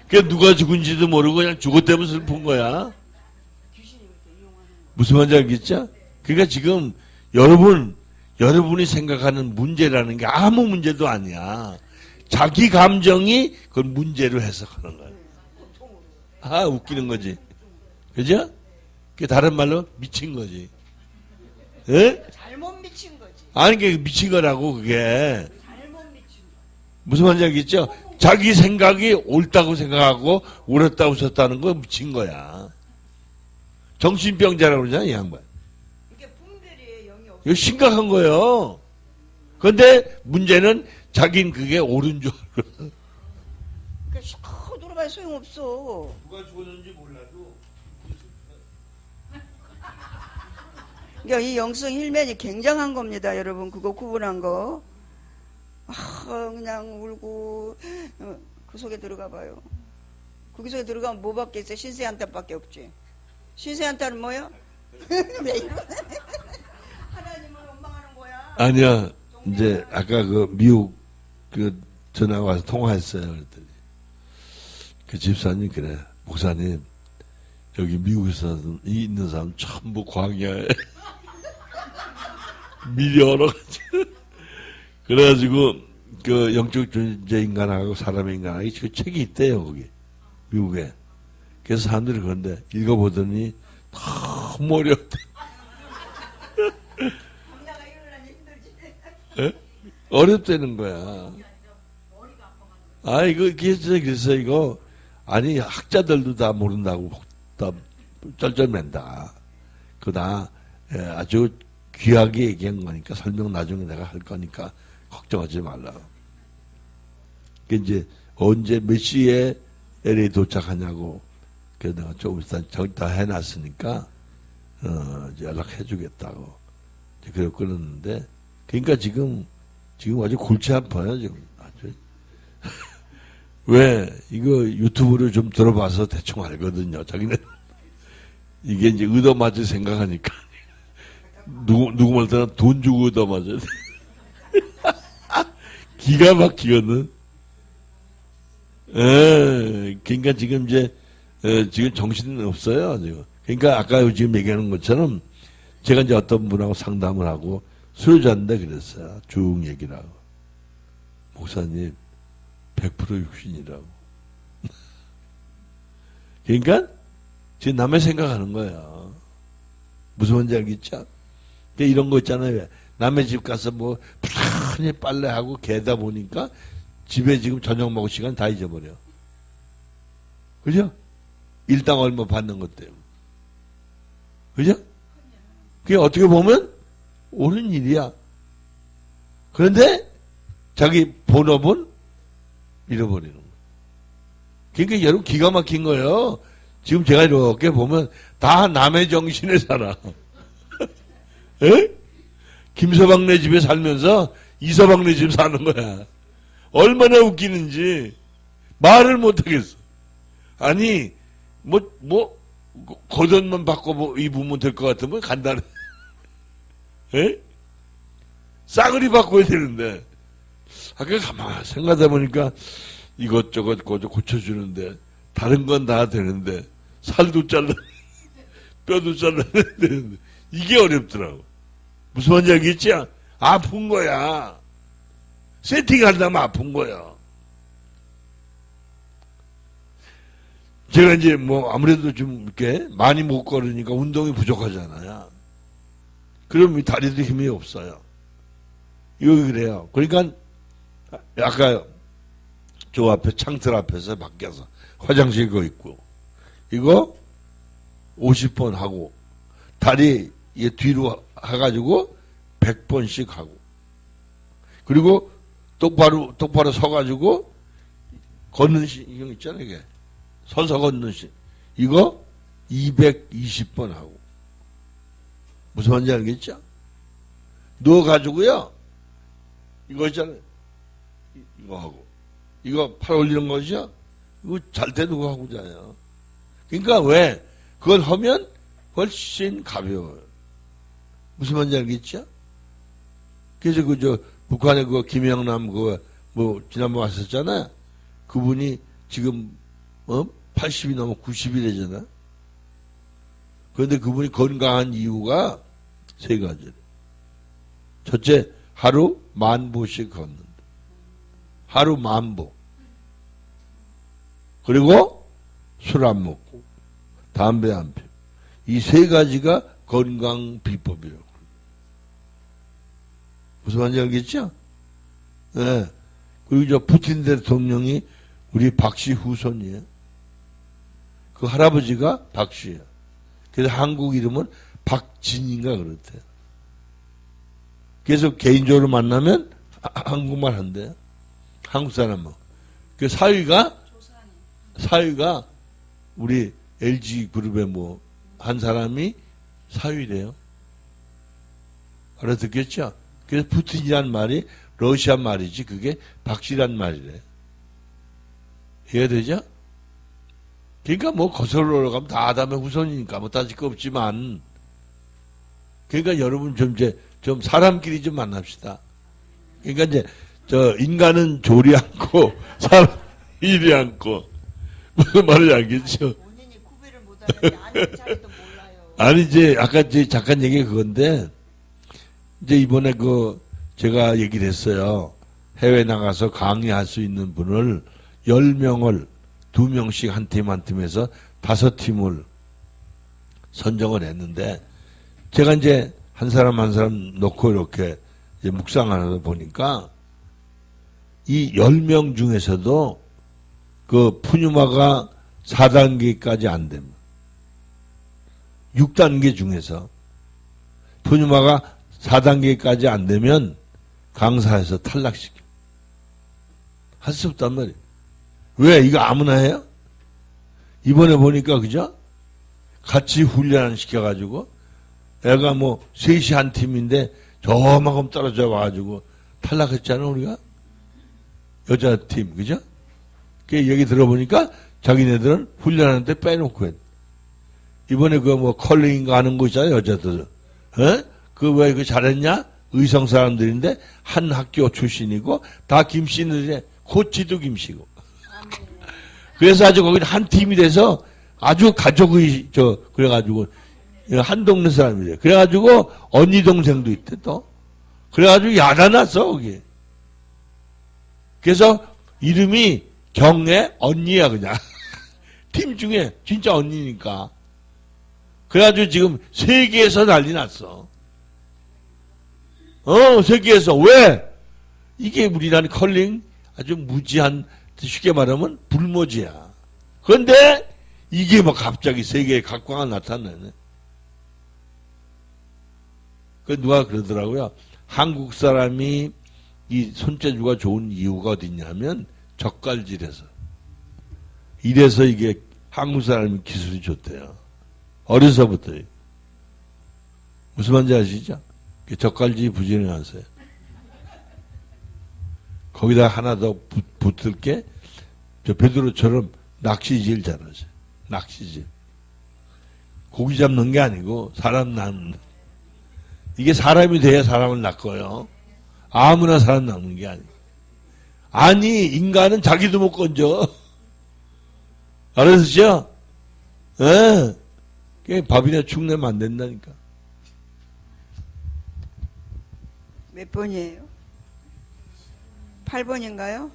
그 누가 죽은지도 모르고 그냥 죽었다면 슬픈 거야. 무슨 말인지 알겠죠? 그러니까 지금 여러분이 생각하는 문제라는 게 아무 문제도 아니야. 자기 감정이 그걸 문제로 해석하는 거야. 아, 웃기는 거지. 그죠? 그게 다른 말로 미친 거지. 예? 잘못 미친 거지. 아니, 그게 미친 거라고, 그게. 잘못 미친 거. 무슨 말인지 알겠죠? 자기 생각이 옳다고 생각하고, 옳았다고 웃었다는 거 미친 거야. 정신병자라고 그러잖아, 이 양반. 이게 분별이 영이 없어. 이거 심각한 거예요. 그런데 문제는 자긴 그게 옳은 줄 알고. 그러니까 시커 돌아봐야 소용없어. 누가 죽었는지 몰라도. 그러니까 이 영성 힐맨이 굉장한 겁니다, 여러분. 그거 구분한 거. 그냥 울고 그 속에 들어가 봐요. 거기 속에 들어가면 뭐밖에 있어? 신세한탄밖에 없지. 신세한탄은 뭐야? 왜 이러네? 하나님을 원망하는 거야. 아니야. 이제 아까 그 미국 그 전화 와서 통화했어요. 그랬더니 그 집사님 그래. 목사님 여기 미국에서 있는 사람 전부 광야에 미리 얼어가지고 그래가지고 그 영적 존재 인간하고 사람의 인간하고 그 책이 있대요 거기 미국에. 그래서 사람들이 그런데 읽어보더니 너무 어렵대. 어렵다는 거야. 아, 그래서 이거, 아니, 학자들도 다 모른다고, 다 쩔쩔맨다. 그다 아주 귀하게 얘기한 거니까, 설명 나중에 내가 할 거니까, 걱정하지 말라. 그 이제, 언제 몇 시에 LA 도착하냐고, 그래서 내가 좀 일단 저기 다 해놨으니까, 이제 연락해 주겠다고. 그래 끊었는데, 그러니까 지금 아주 골치 아파요, 지금. 아주. 왜, 이거 유튜브를 좀 들어봐서 대충 알거든요. 자기는. 이게 이제 얻어맞을 생각하니까. 누구 말따나 돈 주고 얻어맞아야 돼. 기가 막히거든. 그러니까 지금 이제, 지금 정신은 없어요, 지금. 그러니까 아까 지금 얘기하는 것처럼 제가 이제 어떤 분하고 상담을 하고 술 잔다 그랬어요. 쭉 얘기를 하고. 목사님, 100% 육신이라고. 그러니까 지금 남의 생각하는 거예요. 무슨 말인지 알겠죠? 이런 거 있잖아요. 남의 집 가서 뭐 편히 빨래하고 개다 보니까 집에 지금 저녁 먹을 시간 다 잊어버려. 그죠? 일당 얼마 받는 것 때문에. 그죠? 그게 어떻게 보면 옳은 일이야. 그런데 자기 본업은 잃어버리는 거야. 그러니까 여러분 기가 막힌 거예요. 지금 제가 이렇게 보면 다 남의 정신에 살아. 에? 김서방네 집에 살면서 이서방네 집 사는 거야. 얼마나 웃기는지 말을 못하겠어. 아니 겉옷만 바꿔 입으면 될 것 같으면 간단해. 에? 싸그리 바꿔야 되는데. 아까 가만히 생각하다 보니까 이것저것 고쳐주는데, 다른 건 다 되는데, 살도 잘라, 뼈도 잘라야 되는데, 이게 어렵더라고. 무슨 말인지 알겠지? 아픈 거야. 세팅하려면 아픈 거야. 제가 이제 아무래도 좀 이렇게 많이 못 걸으니까 운동이 부족하잖아요. 그럼 이 다리도 힘이 없어요. 이거 그래요. 그러니까 아까 저 앞에 창틀 앞에서 밖에서 화장실 거 있고 이거 50번 하고 다리 뒤로 해가지고 100번씩 하고 그리고 똑바로 서가지고 걷는 이거 있잖아요. 이게 서서 걷는 이거 220번 하고 무슨 말인지 알겠죠? 넣어가지고요. 이거 있잖아요. 이거 하고. 이거 팔 올리는 거죠? 이거 잘 때 누구 하고 자요. 그러니까 왜? 그걸 하면 훨씬 가벼워요. 무슨 말인지 알겠죠? 그래서 북한의 김영남 지난번 왔었잖아요. 그분이 지금, 80이 넘어 90이래잖아. 그런데 그분이 건강한 이유가 세 가지래. 첫째, 하루 10,000보씩 걷는다. 하루 10,000보. 그리고 술 안 먹고, 담배 안 피우고. 이 세 가지가 건강 비법이라고. 무슨 말인지 알겠죠? 네. 그리고 푸틴 대통령이 우리 박씨 후손이에요. 그 할아버지가 박씨예요. 그래서 한국 이름은 박진인가 그렇대요. 그래서 개인적으로 만나면 한국말 한대요. 한국 사람은. 그 사위가 우리 LG 그룹의 한 사람이 사위래요. 알아듣겠죠? 그래서 푸틴이란 말이 러시아 말이지 그게 박씨란 말이래. 이해가 되죠? 그러니까 거슬러 올라가면 다 아담의 후손이니까 따질 거 없지만, 그러니까 여러분 좀 사람끼리 좀 만납시다. 그러니까 인간은 조리 않고 사람 일이 않고 무슨 말인지 알겠죠? 본인이 구별을 못하는데 아는 자리도 몰라요. 아니 아까 잠깐 얘기 그건데 이번에 제가 얘기를 했어요. 해외 나가서 강의할 수 있는 분을 10명을 2명씩 한 팀 한 팀에서 5팀을 선정을 했는데, 제가 한 사람 한 사람 놓고 이렇게 묵상하면서 보니까 이 10명 중에서도 푸뉴마가 4단계까지 안 되면 6단계 중에서 푸뉴마가 4단계까지 안 되면 강사에서 탈락시켜. 할 수 없단 말이에요. 왜? 이거 아무나 해요? 이번에 보니까, 그죠? 같이 훈련 시켜가지고, 애가 3시 한 팀인데, 저만큼 떨어져 와가지고, 탈락했잖아, 우리가? 여자 팀, 그죠? 그 얘기 들어보니까, 자기네들은 훈련하는데 빼놓고 했. 이번에 컬링인가 하는 거 있잖아요, 여자들. 왜 잘했냐? 의성 사람들인데, 한 학교 출신이고, 다 김씨들이래. 코치도 김씨고. 그래서 아주 거기 한 팀이 돼서 아주 가족의, 그래가지고, 한 동네 사람이래. 그래가지고, 언니 동생도 있대, 또. 그래가지고 야단났어, 거기. 그래서 이름이 경애 언니야, 그냥. 팀 중에 진짜 언니니까. 그래가지고 지금 세계에서 난리 났어. 세계에서. 왜? 이게 우리나라 컬링 아주 무지한, 쉽게 말하면 불모지야. 그런데 이게 갑자기 세계에 각광을 나타내네. 누가 그러더라고요. 한국 사람이 이 손재주가 좋은 이유가 어딨냐면 젓갈질에서. 이래서 이게 한국 사람이 기술이 좋대요. 어려서부터. 무슨 말인지 아시죠? 젓갈질 부지런하세요. 거기다 하나 더 붙을 게, 베드로처럼 낚시질 잘하세요. 낚시질. 고기 잡는 게 아니고, 사람 낚는. 이게 사람이 돼야 사람을 낚아요. 아무나 사람 낚는 게 아니고. 아니, 인간은 자기도 못 건져. 알았으시죠? 밥이나 죽 내면 안 된다니까. 몇 번이에요? 8번인가요?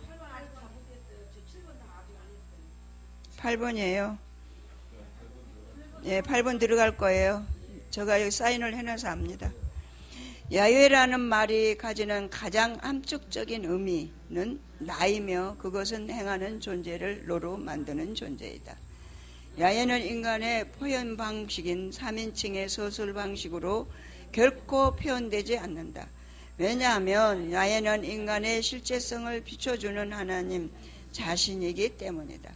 8번이에요. 예, 8번 들어갈 거예요. 제가 여기 사인을 해놔서 압니다. 야훼라는 말이 가지는 가장 함축적인 의미는 나이며 그것은 행하는 존재를 노로 만드는 존재이다. 야훼는 인간의 표현 방식인 3인칭의 서술 방식으로 결코 표현되지 않는다. 왜냐하면 야훼는 인간의 실제성을 비춰주는 하나님 자신이기 때문이다.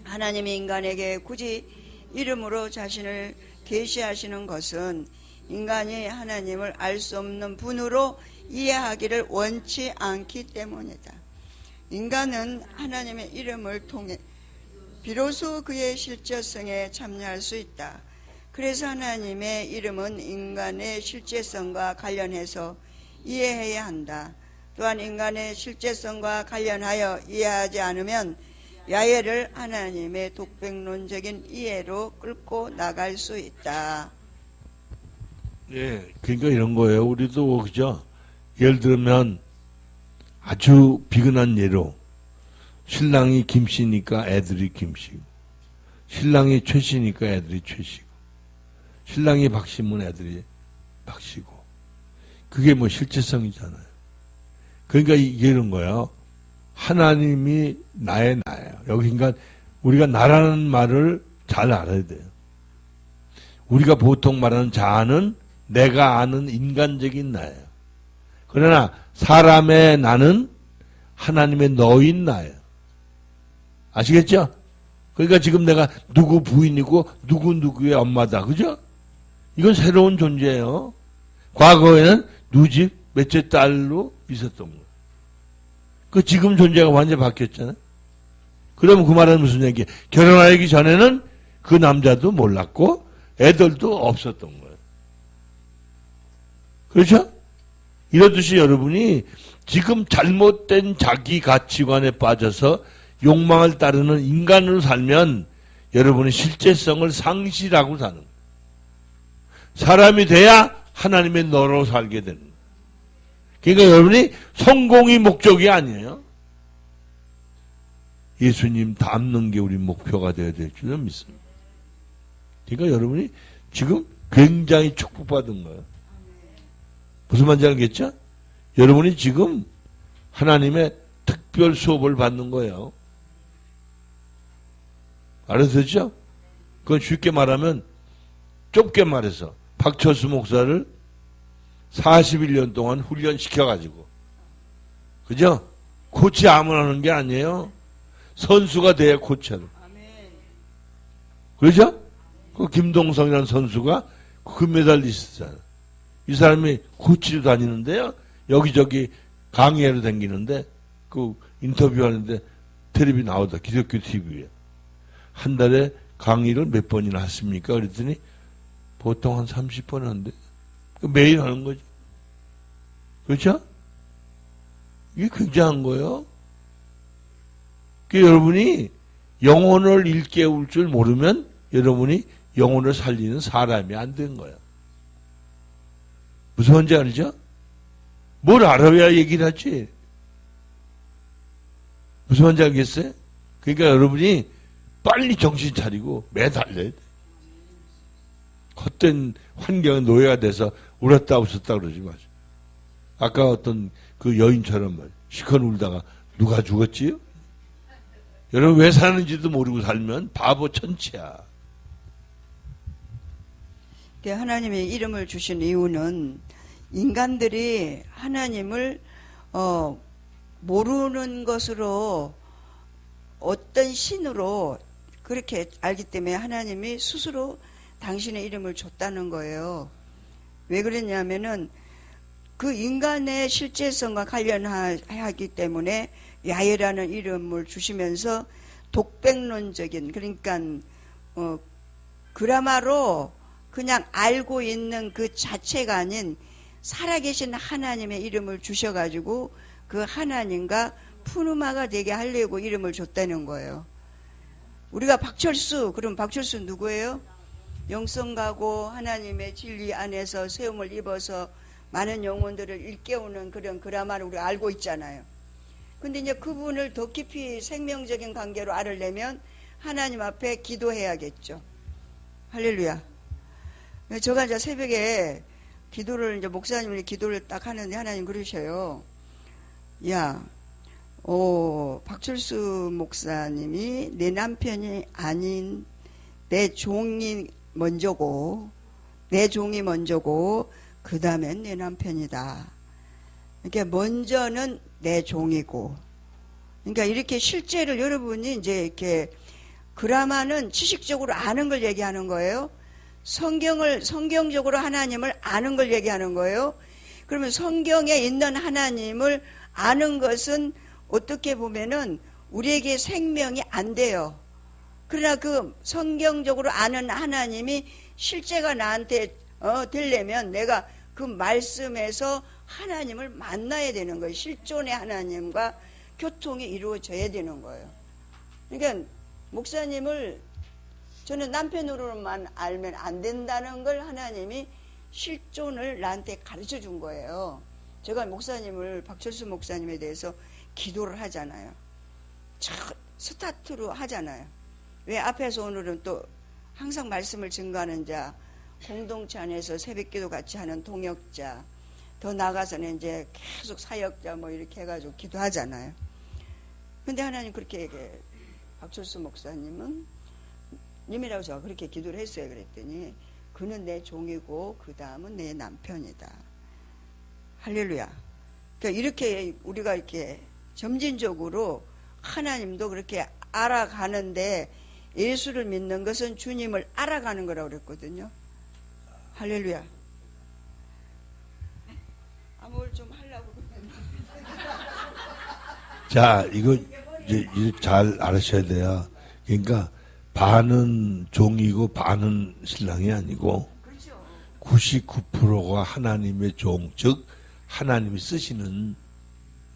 하나님이 인간에게 굳이 이름으로 자신을 계시하시는 것은 인간이 하나님을 알 수 없는 분으로 이해하기를 원치 않기 때문이다. 인간은 하나님의 이름을 통해 비로소 그의 실제성에 참여할 수 있다. 그래서 하나님의 이름은 인간의 실제성과 관련해서 이해해야 한다. 또한 인간의 실제성과 관련하여 이해하지 않으면 야훼를 하나님의 독백론적인 이해로 끌고 나갈 수 있다. 예, 그러니까 이런 거예요. 우리도 그죠? 예를 들면 아주 비근한 예로 신랑이 김씨니까 애들이 김씨고, 신랑이 최씨니까 애들이 최씨고, 신랑이 박씨면 애들이 박씨고, 그게 뭐 실제성이잖아요. 그러니까 이게 이런 거예요. 하나님이 나의 나예요. 여기 그러니까 우리가 나라는 말을 잘 알아야 돼요. 우리가 보통 말하는 자아는 내가 아는 인간적인 나예요. 그러나 사람의 나는 하나님의 너인 나예요. 아시겠죠? 그러니까 지금 내가 누구 부인이고 누구의 엄마다. 그죠? 이건 새로운 존재예요. 과거에는 누집 몇째 딸로 있었던 거예요. 그 지금 존재가 완전히 바뀌었잖아요. 그러면 그 말은 무슨 얘기예요? 결혼하기 전에는 그 남자도 몰랐고 애들도 없었던 거예요. 그렇죠? 이렇듯이 여러분이 지금 잘못된 자기 가치관에 빠져서 욕망을 따르는 인간으로 살면 여러분의 실제성을 상실하고 사는 거예요. 사람이 돼야 하나님의 너로 살게 되는 거예요. 그러니까 여러분이 성공이 목적이 아니에요. 예수님 닮는 게 우리 목표가 되어야 될 줄은 믿습니다. 그러니까 여러분이 지금 굉장히 축복받은 거예요. 무슨 말인지 알겠죠? 여러분이 지금 하나님의 특별 수업을 받는 거예요. 알아듣죠? 그건 쉽게 말하면, 좁게 말해서 박철수 목사를 41년 동안 훈련시켜가지고, 그죠? 코치 아무나 하는 게 아니에요. 선수가 돼야 코치하는. 그렇죠? 그 김동성이라는 선수가 금메달리스트잖아요. 이 사람이 코치로 다니는데요. 여기저기 강의하러 다니는데, 그 인터뷰하는데 텔레비 나오다. 기독교 TV에. 한 달에 강의를 몇 번이나 하십니까? 그랬더니 보통 한 30번 하는데 매일 하는 거죠. 그렇죠? 이게 굉장한 거예요. 여러분이 영혼을 일깨울 줄 모르면 여러분이 영혼을 살리는 사람이 안 된 거예요. 무슨 말인지 알죠? 뭘 알아야 얘기를 하지. 무슨 말인지 알겠어요? 그러니까 여러분이 빨리 정신 차리고 매달려야 돼. 헛된 환경에 노예가 돼서 울었다 웃었다 그러지 마세요. 아까 어떤 그 여인처럼 말 시커 울다가 누가 죽었지요? 여러분 왜 사는지도 모르고 살면 바보 천치야. 하나님의 이름을 주신 이유는 인간들이 하나님을 모르는 것으로 어떤 신으로 그렇게 알기 때문에 하나님이 스스로 당신의 이름을 줬다는 거예요. 왜 그랬냐면은 그 인간의 실제성과 관련하기 때문에 야훼라는 이름을 주시면서 독백론적인, 그러니까 그야말로 그냥 알고 있는 그 자체가 아닌 살아계신 하나님의 이름을 주셔가지고 그 하나님과 푸르마가 되게 하려고 이름을 줬다는 거예요. 우리가 박철수, 그럼 박철수 누구예요? 영성가고 하나님의 진리 안에서 세움을 입어서 많은 영혼들을 일깨우는 그런 그야말로 우리가 알고 있잖아요. 근데 이제 그분을 더 깊이 생명적인 관계로 알으려면 하나님 앞에 기도해야겠죠. 할렐루야. 제가 이제 새벽에 기도를, 이제 목사님이 기도를 딱 하는데 하나님 그러셔요. 야, 박철수 목사님이 내 남편이 아닌 내 종이 먼저고, 그 다음엔 내 남편이다. 그러니까 먼저는 내 종이고, 그러니까 이렇게 실제를 여러분이 이제 이렇게 그라마는 지식적으로 아는 걸 얘기하는 거예요. 성경적으로 하나님을 아는 걸 얘기하는 거예요. 그러면 성경에 있는 하나님을 아는 것은 어떻게 보면은 우리에게 생명이 안 돼요. 그러나 그 성경적으로 아는 하나님이 실제가 나한테 되려면 내가 그 말씀에서 하나님을 만나야 되는 거예요. 실존의 하나님과 교통이 이루어져야 되는 거예요. 그러니까 목사님을 저는 남편으로만 알면 안 된다는 걸 하나님이 실존을 나한테 가르쳐 준 거예요. 제가 목사님을, 박철수 목사님에 대해서 기도를 하잖아요. 첫 스타트로 하잖아요. 왜 앞에서 오늘은 또 항상 말씀을 증거하는 자, 공동체 안에서 새벽기도 같이 하는 동역자, 더 나가서는 이제 계속 사역자 뭐 이렇게 해가지고 기도하잖아요. 근데 하나님 그렇게 얘기해. 박철수 목사님은 님이라고 제가 그렇게 기도를 했어요. 그랬더니 그는 내 종이고 그 다음은 내 남편이다. 할렐루야. 그러니까 이렇게 우리가 이렇게 점진적으로 하나님도 그렇게 알아가는데 예수를 믿는 것은 주님을 알아가는 거라고 그랬거든요. 할렐루야. 뭘 좀 하려고 자, 이거 이제 잘 알으셔야 돼요. 그러니까 반은 종이고 반은 신랑이 아니고 99%가 하나님의 종, 즉 하나님이 쓰시는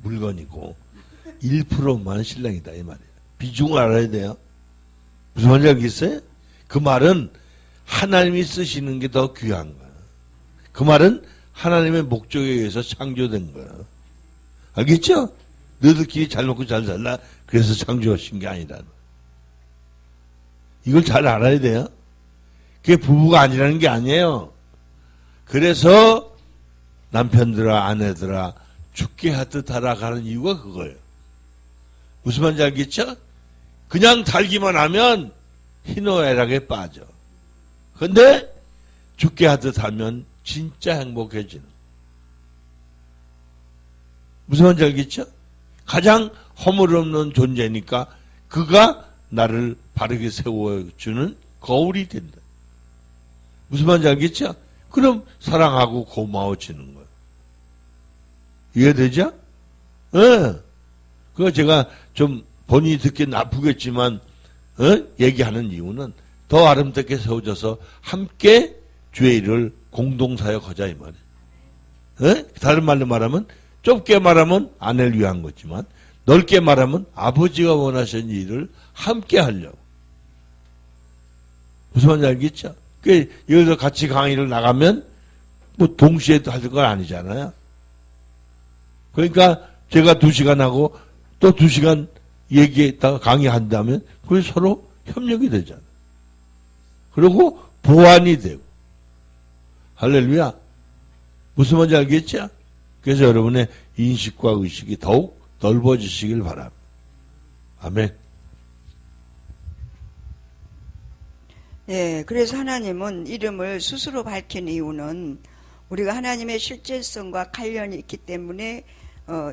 물건이고 1%만 신랑이다 이 말이에요. 비중을 알아야 돼요. 무슨 말인지 알겠어요? 그 말은 하나님이 쓰시는 게 더 귀한 거야. 그 말은 하나님의 목적에 의해서 창조된 거야. 알겠죠? 너희들끼리 잘 먹고 잘 살라 그래서 창조하신 게 아니라. 이걸 잘 알아야 돼요. 그게 부부가 아니라는 게 아니에요. 그래서 남편들아 아내들아 죽게 하듯 하라가는 이유가 그거예요. 무슨 말인지 알겠죠? 그냥 달기만 하면 희노애락에 빠져. 근데 죽게 하듯 하면 진짜 행복해지는. 무슨 말인지 알겠죠? 가장 허물 없는 존재니까 그가 나를 바르게 세워주는 거울이 된다. 무슨 말인지 알겠죠? 그럼 사랑하고 고마워지는 거예요. 이해되죠? 예. 그거 제가 좀 본인이 듣기 나쁘겠지만 얘기하는 이유는 더 아름답게 세워져서 함께 주의 일을 공동사역하자 이 말이에요. 다른 말로 말하면 좁게 말하면 아내를 위한 거지만 넓게 말하면 아버지가 원하시는 일을 함께 하려고. 무슨 말인지 알겠죠? 여기서 같이 강의를 나가면 뭐 동시에 할 건 아니잖아요. 그러니까 제가 2시간 하고 또 2시간 얘기했다가 강의한다면 그게 서로 협력이 되잖아요. 그리고 보완이 되고. 할렐루야. 무슨 말인지 알겠죠? 그래서 여러분의 인식과 의식이 더욱 넓어지시길 바랍니다. 아멘. 네, 그래서 하나님은 이름을 스스로 밝힌 이유는 우리가 하나님의 실제성과 관련이 있기 때문에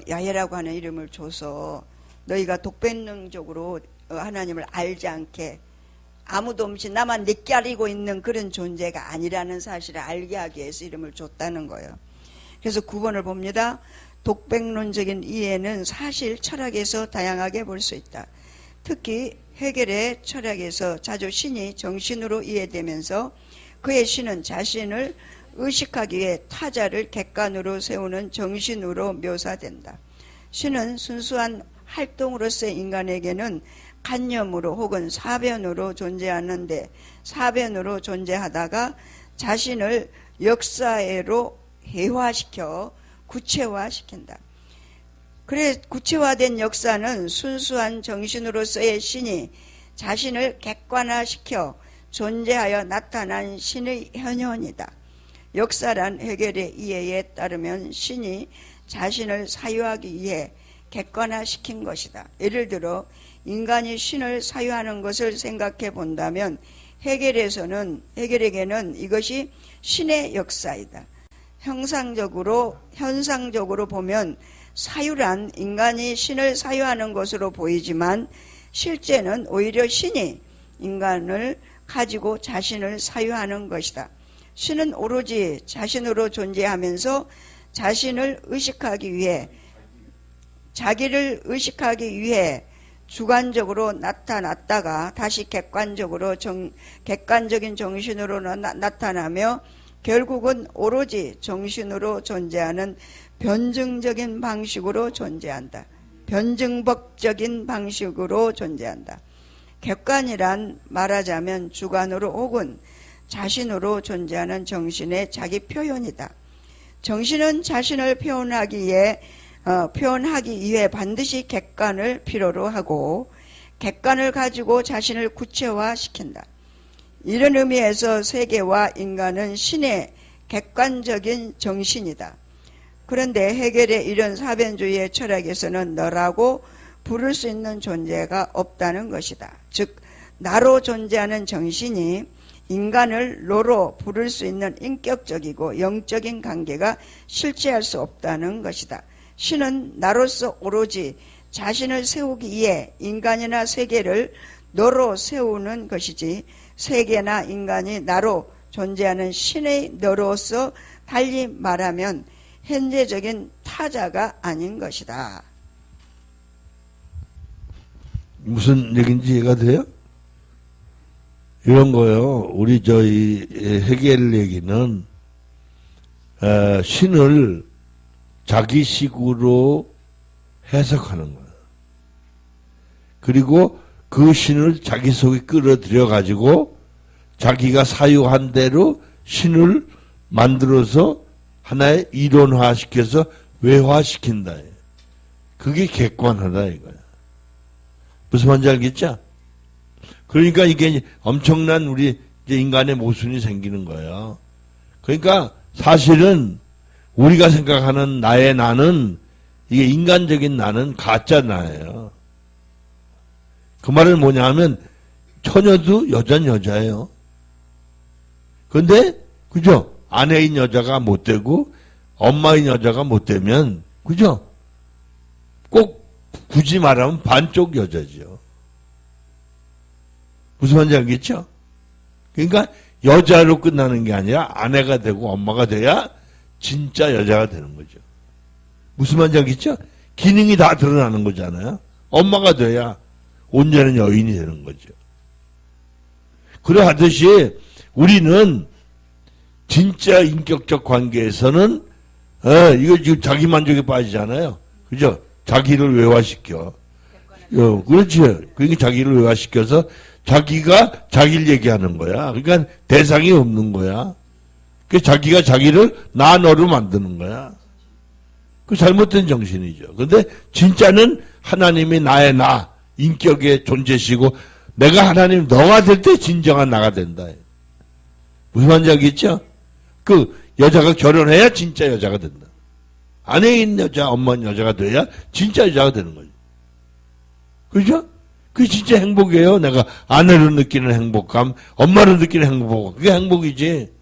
야훼라고 하는 이름을 줘서 너희가 독백능적으로 하나님을 알지 않게 아무도 없이 나만 내끼리고 있는 그런 존재가 아니라는 사실을 알게 하기 위해서 이름을 줬다는 거예요. 그래서 9번을 봅니다. 독백론적인 이해는 사실 철학에서 다양하게 볼 수 있다. 특히 헤겔의 철학에서 자주 신이 정신으로 이해되면서 그의 신은 자신을 의식하기 위해 타자를 객관으로 세우는 정신으로 묘사된다. 신은 순수한 활동으로서의 인간에게는 관념으로 혹은 사변으로 존재하는데 사변으로 존재하다가 자신을 역사회로 해화시켜 구체화시킨다. 그래 구체화된 역사는 순수한 정신으로서의 신이 자신을 객관화시켜 존재하여 나타난 신의 현현이다. 역사란 헤겔의 이해에 따르면 신이 자신을 사유하기 위해 객관화시킨 것이다. 예를 들어 인간이 신을 사유하는 것을 생각해 본다면 헤겔에게는 이것이 신의 역사이다. 현상적으로 보면 사유란 인간이 신을 사유하는 것으로 보이지만 실제는 오히려 신이 인간을 가지고 자신을 사유하는 것이다. 신은 오로지 자신으로 존재하면서 자신을 의식하기 위해, 자기를 의식하기 위해 주관적으로 나타났다가 다시 객관적인 정신으로 나타나며 결국은 오로지 정신으로 존재하는 변증적인 방식으로 존재한다. 변증법적인 방식으로 존재한다. 객관이란 말하자면 주관으로 혹은 자신으로 존재하는 정신의 자기 표현이다. 정신은 자신을 표현하기 위해 반드시 객관을 필요로 하고 객관을 가지고 자신을 구체화시킨다. 이런 의미에서 세계와 인간은 신의 객관적인 정신이다. 그런데 해겔의 이런 사변주의의 철학에서는 너라고 부를 수 있는 존재가 없다는 것이다. 즉 나로 존재하는 정신이 인간을 너로 부를 수 있는 인격적이고 영적인 관계가 실체할 수 없다는 것이다. 신은 나로서 오로지 자신을 세우기 위해 인간이나 세계를 너로 세우는 것이지 세계나 인간이 나로 존재하는 신의 너로서 달리 말하면 현재적인 타자가 아닌 것이다. 무슨 얘기인지 이해가 돼요? 이런 거요. 우리 저희 헤겔 얘기는 신을 자기식으로 해석하는 거예요. 그리고 그 신을 자기 속에 끌어들여 가지고 자기가 사유한 대로 신을 만들어서 하나의 이론화시켜서 외화시킨다. 그게 객관하다 이거야. 무슨 말인지 알겠죠? 그러니까 이게 엄청난 우리 이제 인간의 모순이 생기는 거예요. 그러니까 사실은 우리가 생각하는 나의 나는 이게 인간적인 나는 가짜 나예요. 그 말은 뭐냐 하면 처녀도 여자는 여자예요. 근데 그죠? 아내인 여자가 못 되고 엄마인 여자가 못 되면 그죠? 꼭 굳이 말하면 반쪽 여자죠. 무슨 말인지 알겠죠? 그러니까 여자로 끝나는 게 아니라 아내가 되고 엄마가 돼야 진짜 여자가 되는 거죠. 무슨 말인지 알겠죠? 기능이 다 드러나는 거잖아요. 엄마가 돼야 온전한 여인이 되는 거죠. 그러하듯이 우리는 진짜 인격적 관계에서는 이거 지금 자기 만족에 빠지잖아요. 그죠? 자기를 외화시켜. 그렇지. 그러니까 자기를 외화시켜서 자기가 자기를 얘기하는 거야. 그러니까 대상이 없는 거야. 그 자기가 자기를 나 너로 만드는 거야. 그 잘못된 정신이죠. 근데 진짜는 하나님이 나의 나, 인격의 존재시고 내가 하나님 너가 될 때 진정한 나가 된다. 무슨 말인지 알겠죠? 그 여자가 결혼해야 진짜 여자가 된다. 아내에 있는 여자, 엄마는 여자가 돼야 진짜 여자가 되는 거죠. 그죠? 그게 진짜 행복이에요. 내가 아내로 느끼는 행복감, 엄마로 느끼는 행복감. 그게 행복이지.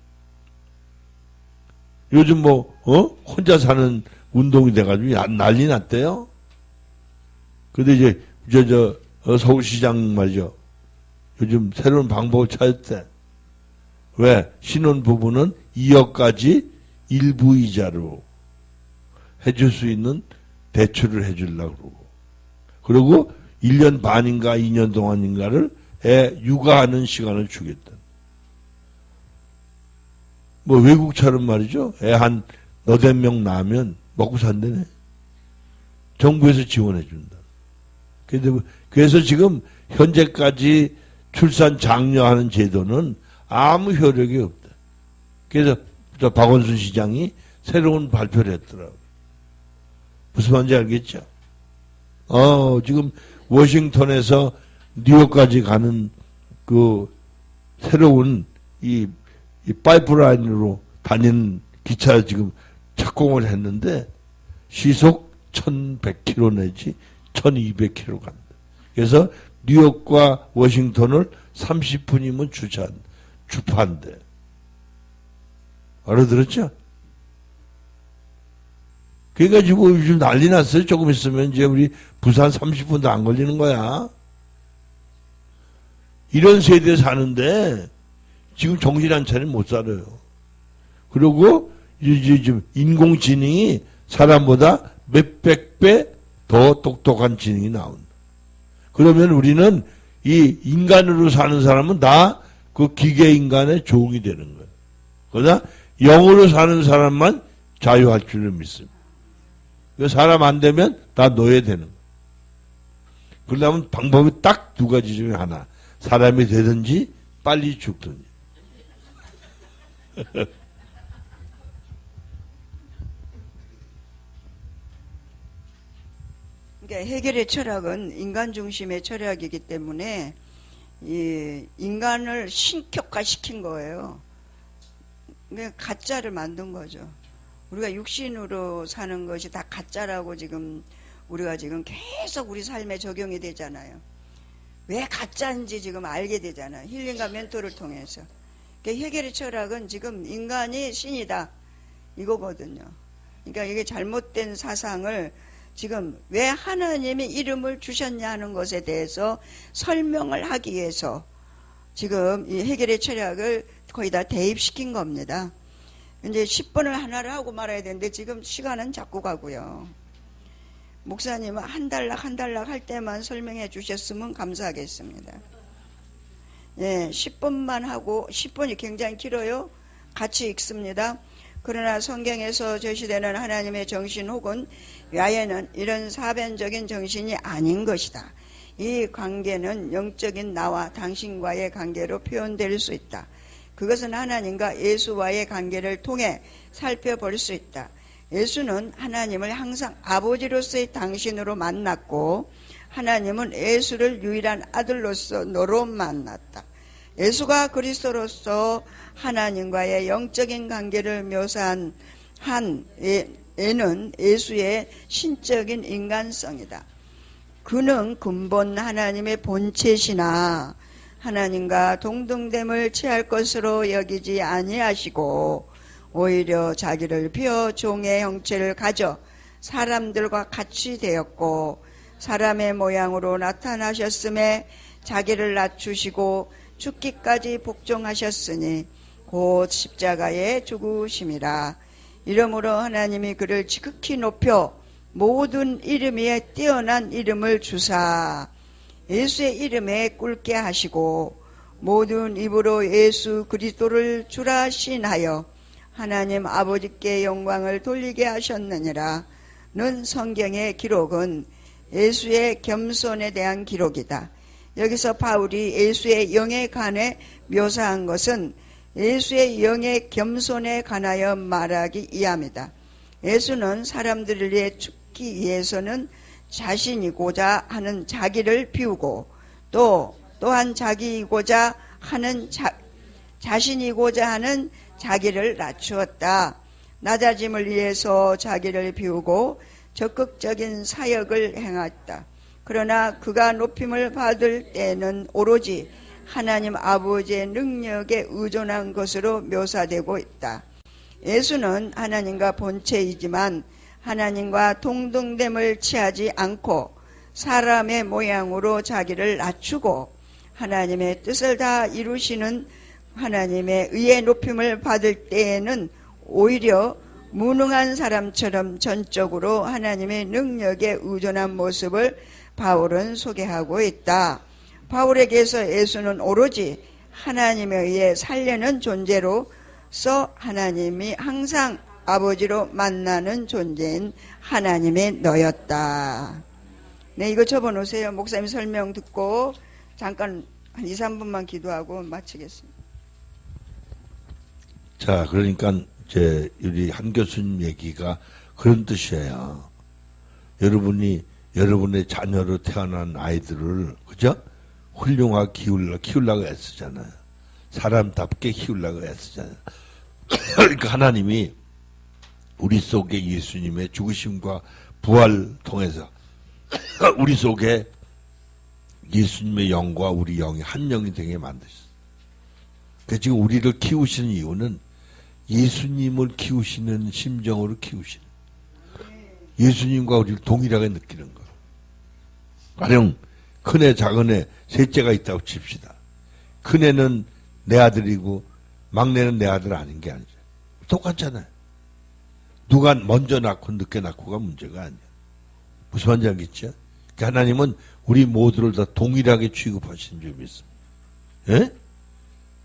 요즘 혼자 사는 운동이 돼가지고 난리 났대요. 근데 이제, 서울시장 말이죠. 요즘 새로운 방법을 찾았대. 왜? 신혼부부는 2억까지 일부 이자로 해줄 수 있는 대출을 해주려고 그러고. 그리고 1년 반인가 2년 동안인가를 애 육아하는 시간을 주겠다. 뭐 외국처럼 말이죠. 애 한 너댓 명 낳으면 먹고 산다네. 정부에서 지원해 준다. 그래서 지금 현재까지 출산 장려하는 제도는 아무 효력이 없다. 그래서 박원순 시장이 새로운 발표를 했더라고요. 무슨 말인지 알겠죠? 지금 워싱턴에서 뉴욕까지 가는 그 새로운 이 파이프라인으로 다니는 기차 지금 착공을 했는데 시속 1100km 내지 1200km 간다. 그래서 뉴욕과 워싱턴을 30분이면 주파한대. 알아들었죠? 그래가지고 요즘 난리 났어요. 조금 있으면 이제 우리 부산 30분도 안 걸리는 거야. 이런 세대에 사는데 지금 정신 안 차리면 못 살아요. 그리고 이제 좀 인공지능이 사람보다 몇백 배 더 똑똑한 지능이 나온다. 그러면 우리는 이 인간으로 사는 사람은 다 그 기계 인간의 종이 되는 거예요. 그러나 영으로 사는 사람만 자유할 줄을 믿습니다. 사람 안 되면 다 노예되는 거예요. 그러려면 방법이 딱 두 가지 중에 하나. 사람이 되든지 빨리 죽든지. 그러니까 해결의 철학은 인간 중심의 철학이기 때문에 이 인간을 신격화시킨 거예요. 그러니까 가짜를 만든 거죠. 우리가 육신으로 사는 것이 다 가짜라고 지금 우리가 지금 계속 우리 삶에 적용이 되잖아요. 왜 가짜인지 지금 알게 되잖아요. 힐링과 멘토를 통해서. 그러니까 해결의 철학은 지금 인간이 신이다 이거거든요. 그러니까 이게 잘못된 사상을 지금 왜 하나님이 이름을 주셨냐 하는 것에 대해서 설명을 하기 위해서 지금 이 해결의 철학을 거의 다 대입시킨 겁니다. 이제 10번을 하나를 하고 말아야 되는데 지금 시간은 자꾸 가고요. 목사님은 한 단락 한 단락 할 때만 설명해 주셨으면 감사하겠습니다. 예, 10번만 하고 10번이 굉장히 길어요. 같이 읽습니다. 그러나 성경에서 제시되는 하나님의 정신 혹은 야훼는 이런 사변적인 정신이 아닌 것이다. 이 관계는 영적인 나와 당신과의 관계로 표현될 수 있다. 그것은 하나님과 예수와의 관계를 통해 살펴볼 수 있다. 예수는 하나님을 항상 아버지로서의 당신으로 만났고 하나님은 예수를 유일한 아들로서 너로 만났다. 예수가 그리스도로서 하나님과의 영적인 관계를 묘사한 예는 예수의 신적인 인간성이다. 그는 근본 하나님의 본체시나 하나님과 동등됨을 취할 것으로 여기지 아니하시고 오히려 자기를 비워 종의 형체를 가져 사람들과 같이 되었고 사람의 모양으로 나타나셨음에 자기를 낮추시고 죽기까지 복종하셨으니 곧 십자가에 죽으심이라. 이러므로 하나님이 그를 지극히 높여 모든 이름 위에 뛰어난 이름을 주사 예수의 이름에 꿇게 하시고 모든 입으로 예수 그리스도를 주라 신하여 하나님 아버지께 영광을 돌리게 하셨느니라. 는 성경의 기록은 예수의 겸손에 대한 기록이다. 여기서 바울이 예수의 영에 관해 묘사한 것은 예수의 영의 겸손에 관하여 말하기 이함이다. 예수는 사람들을 위해 죽기 위해서는 자신이고자 하는 자기를 비우고 또한 자신이고자 하는 자기를 낮추었다. 낮아짐을 위해서 자기를 비우고 적극적인 사역을 행했다. 그러나 그가 높임을 받을 때는 오로지 하나님 아버지의 능력에 의존한 것으로 묘사되고 있다. 예수는 하나님과 본체이지만 하나님과 동등됨을 취하지 않고 사람의 모양으로 자기를 낮추고 하나님의 뜻을 다 이루시는 하나님의 의의 높임을 받을 때에는 오히려 무능한 사람처럼 전적으로 하나님의 능력에 의존한 모습을 바울은 소개하고 있다. 바울에게서 예수는 오로지 하나님에 의해 살려는 존재로서 하나님이 항상 아버지로 만나는 존재인 하나님의 너였다. 네, 이거 접어놓으세요. 목사님 설명 듣고 잠깐 한 2, 3분만 기도하고 마치겠습니다. 자, 그러니까 이제 우리 한 교수님 얘기가 그런 뜻이에요. 여러분의 자녀로 태어난 아이들을 그죠? 훌륭하게 키우려고 애쓰잖아요. 사람답게 키우려고 애쓰잖아요. 그러니까 하나님이 우리 속에 예수님의 죽으심과 부활 통해서 우리 속에 예수님의 영과 우리 영이 한 영이 되게 만드셨어요. 그러니까 지금 우리를 키우시는 이유는 예수님을 키우시는 심정으로 키우시는, 예수님과 우리를 동일하게 느끼는 거. 가령 큰애 작은애 셋째가 있다고 칩시다. 큰애는 내 아들이고 막내는 내 아들 아닌 게 아니죠. 똑같잖아요. 누가 먼저 낳고 늦게 낳고가 문제가 아니야. 무슨 말인지 알겠죠? 그러니까 하나님은 우리 모두를 다 동일하게 취급하신 점이 있습니다. 예?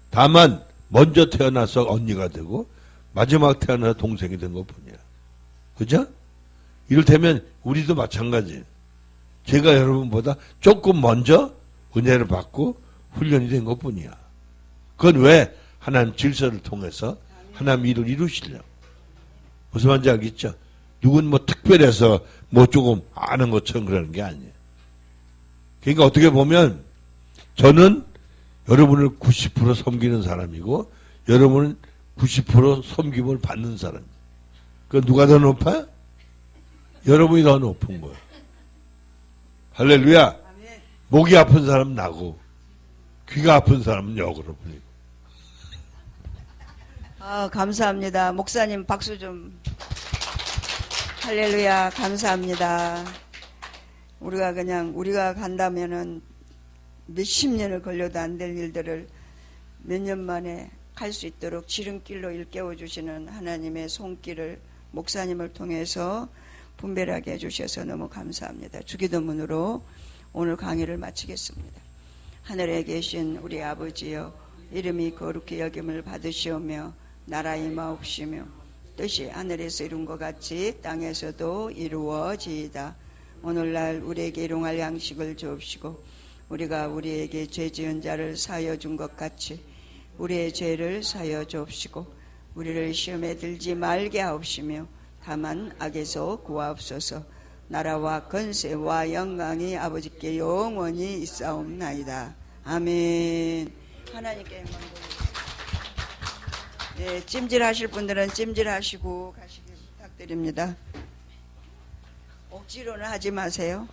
다만 먼저 태어나서 언니가 되고 마지막 태어나서 동생이 된 것뿐이야. 그죠? 이를테면 우리도 마찬가지예요. 제가 여러분보다 조금 먼저 은혜를 받고 훈련이 된 것뿐이야. 그건 왜? 하나님 질서를 통해서 하나님 일을 이루시려고. 무슨 말인지 알겠죠? 누군 뭐 특별해서 뭐 조금 아는 것처럼 그러는 게 아니에요. 그러니까 어떻게 보면 저는 여러분을 90% 섬기는 사람이고 여러분은 90% 섬김을 받는 사람이에요. 그 누가 더 높아? 여러분이 더 높은 거예요. 할렐루야. 목이 아픈 사람은 나고 귀가 아픈 사람은 역으로 불리고. 감사합니다. 목사님 박수 좀. 할렐루야. 감사합니다. 우리가 간다면은 몇십 년을 걸려도 안 될 일들을 몇 년 만에 갈 수 있도록 지름길로 일깨워 주시는 하나님의 손길을 목사님을 통해서 분별하게 해주셔서 너무 감사합니다. 주기도문으로 오늘 강의를 마치겠습니다. 하늘에 계신 우리 아버지여, 이름이 거룩히 여김을 받으시오며 나라 임하옵시며 뜻이 하늘에서 이룬 것 같이 땅에서도 이루어지이다. 오늘날 우리에게 일용할 양식을 주옵시고 우리가 우리에게 죄 지은 자를 사하여 준 것 같이 우리의 죄를 사하여 주옵시고 우리를 시험에 들지 말게 하옵시며 다만 악에서 구하옵소서. 나라와 권세와 영광이 아버지께 영원히 있사옵나이다. 아멘. 하나님께 영광 돌리겠습니다. 네, 찜질하실 분들은 찜질하시고 가시길 부탁드립니다. 억지로는 하지 마세요.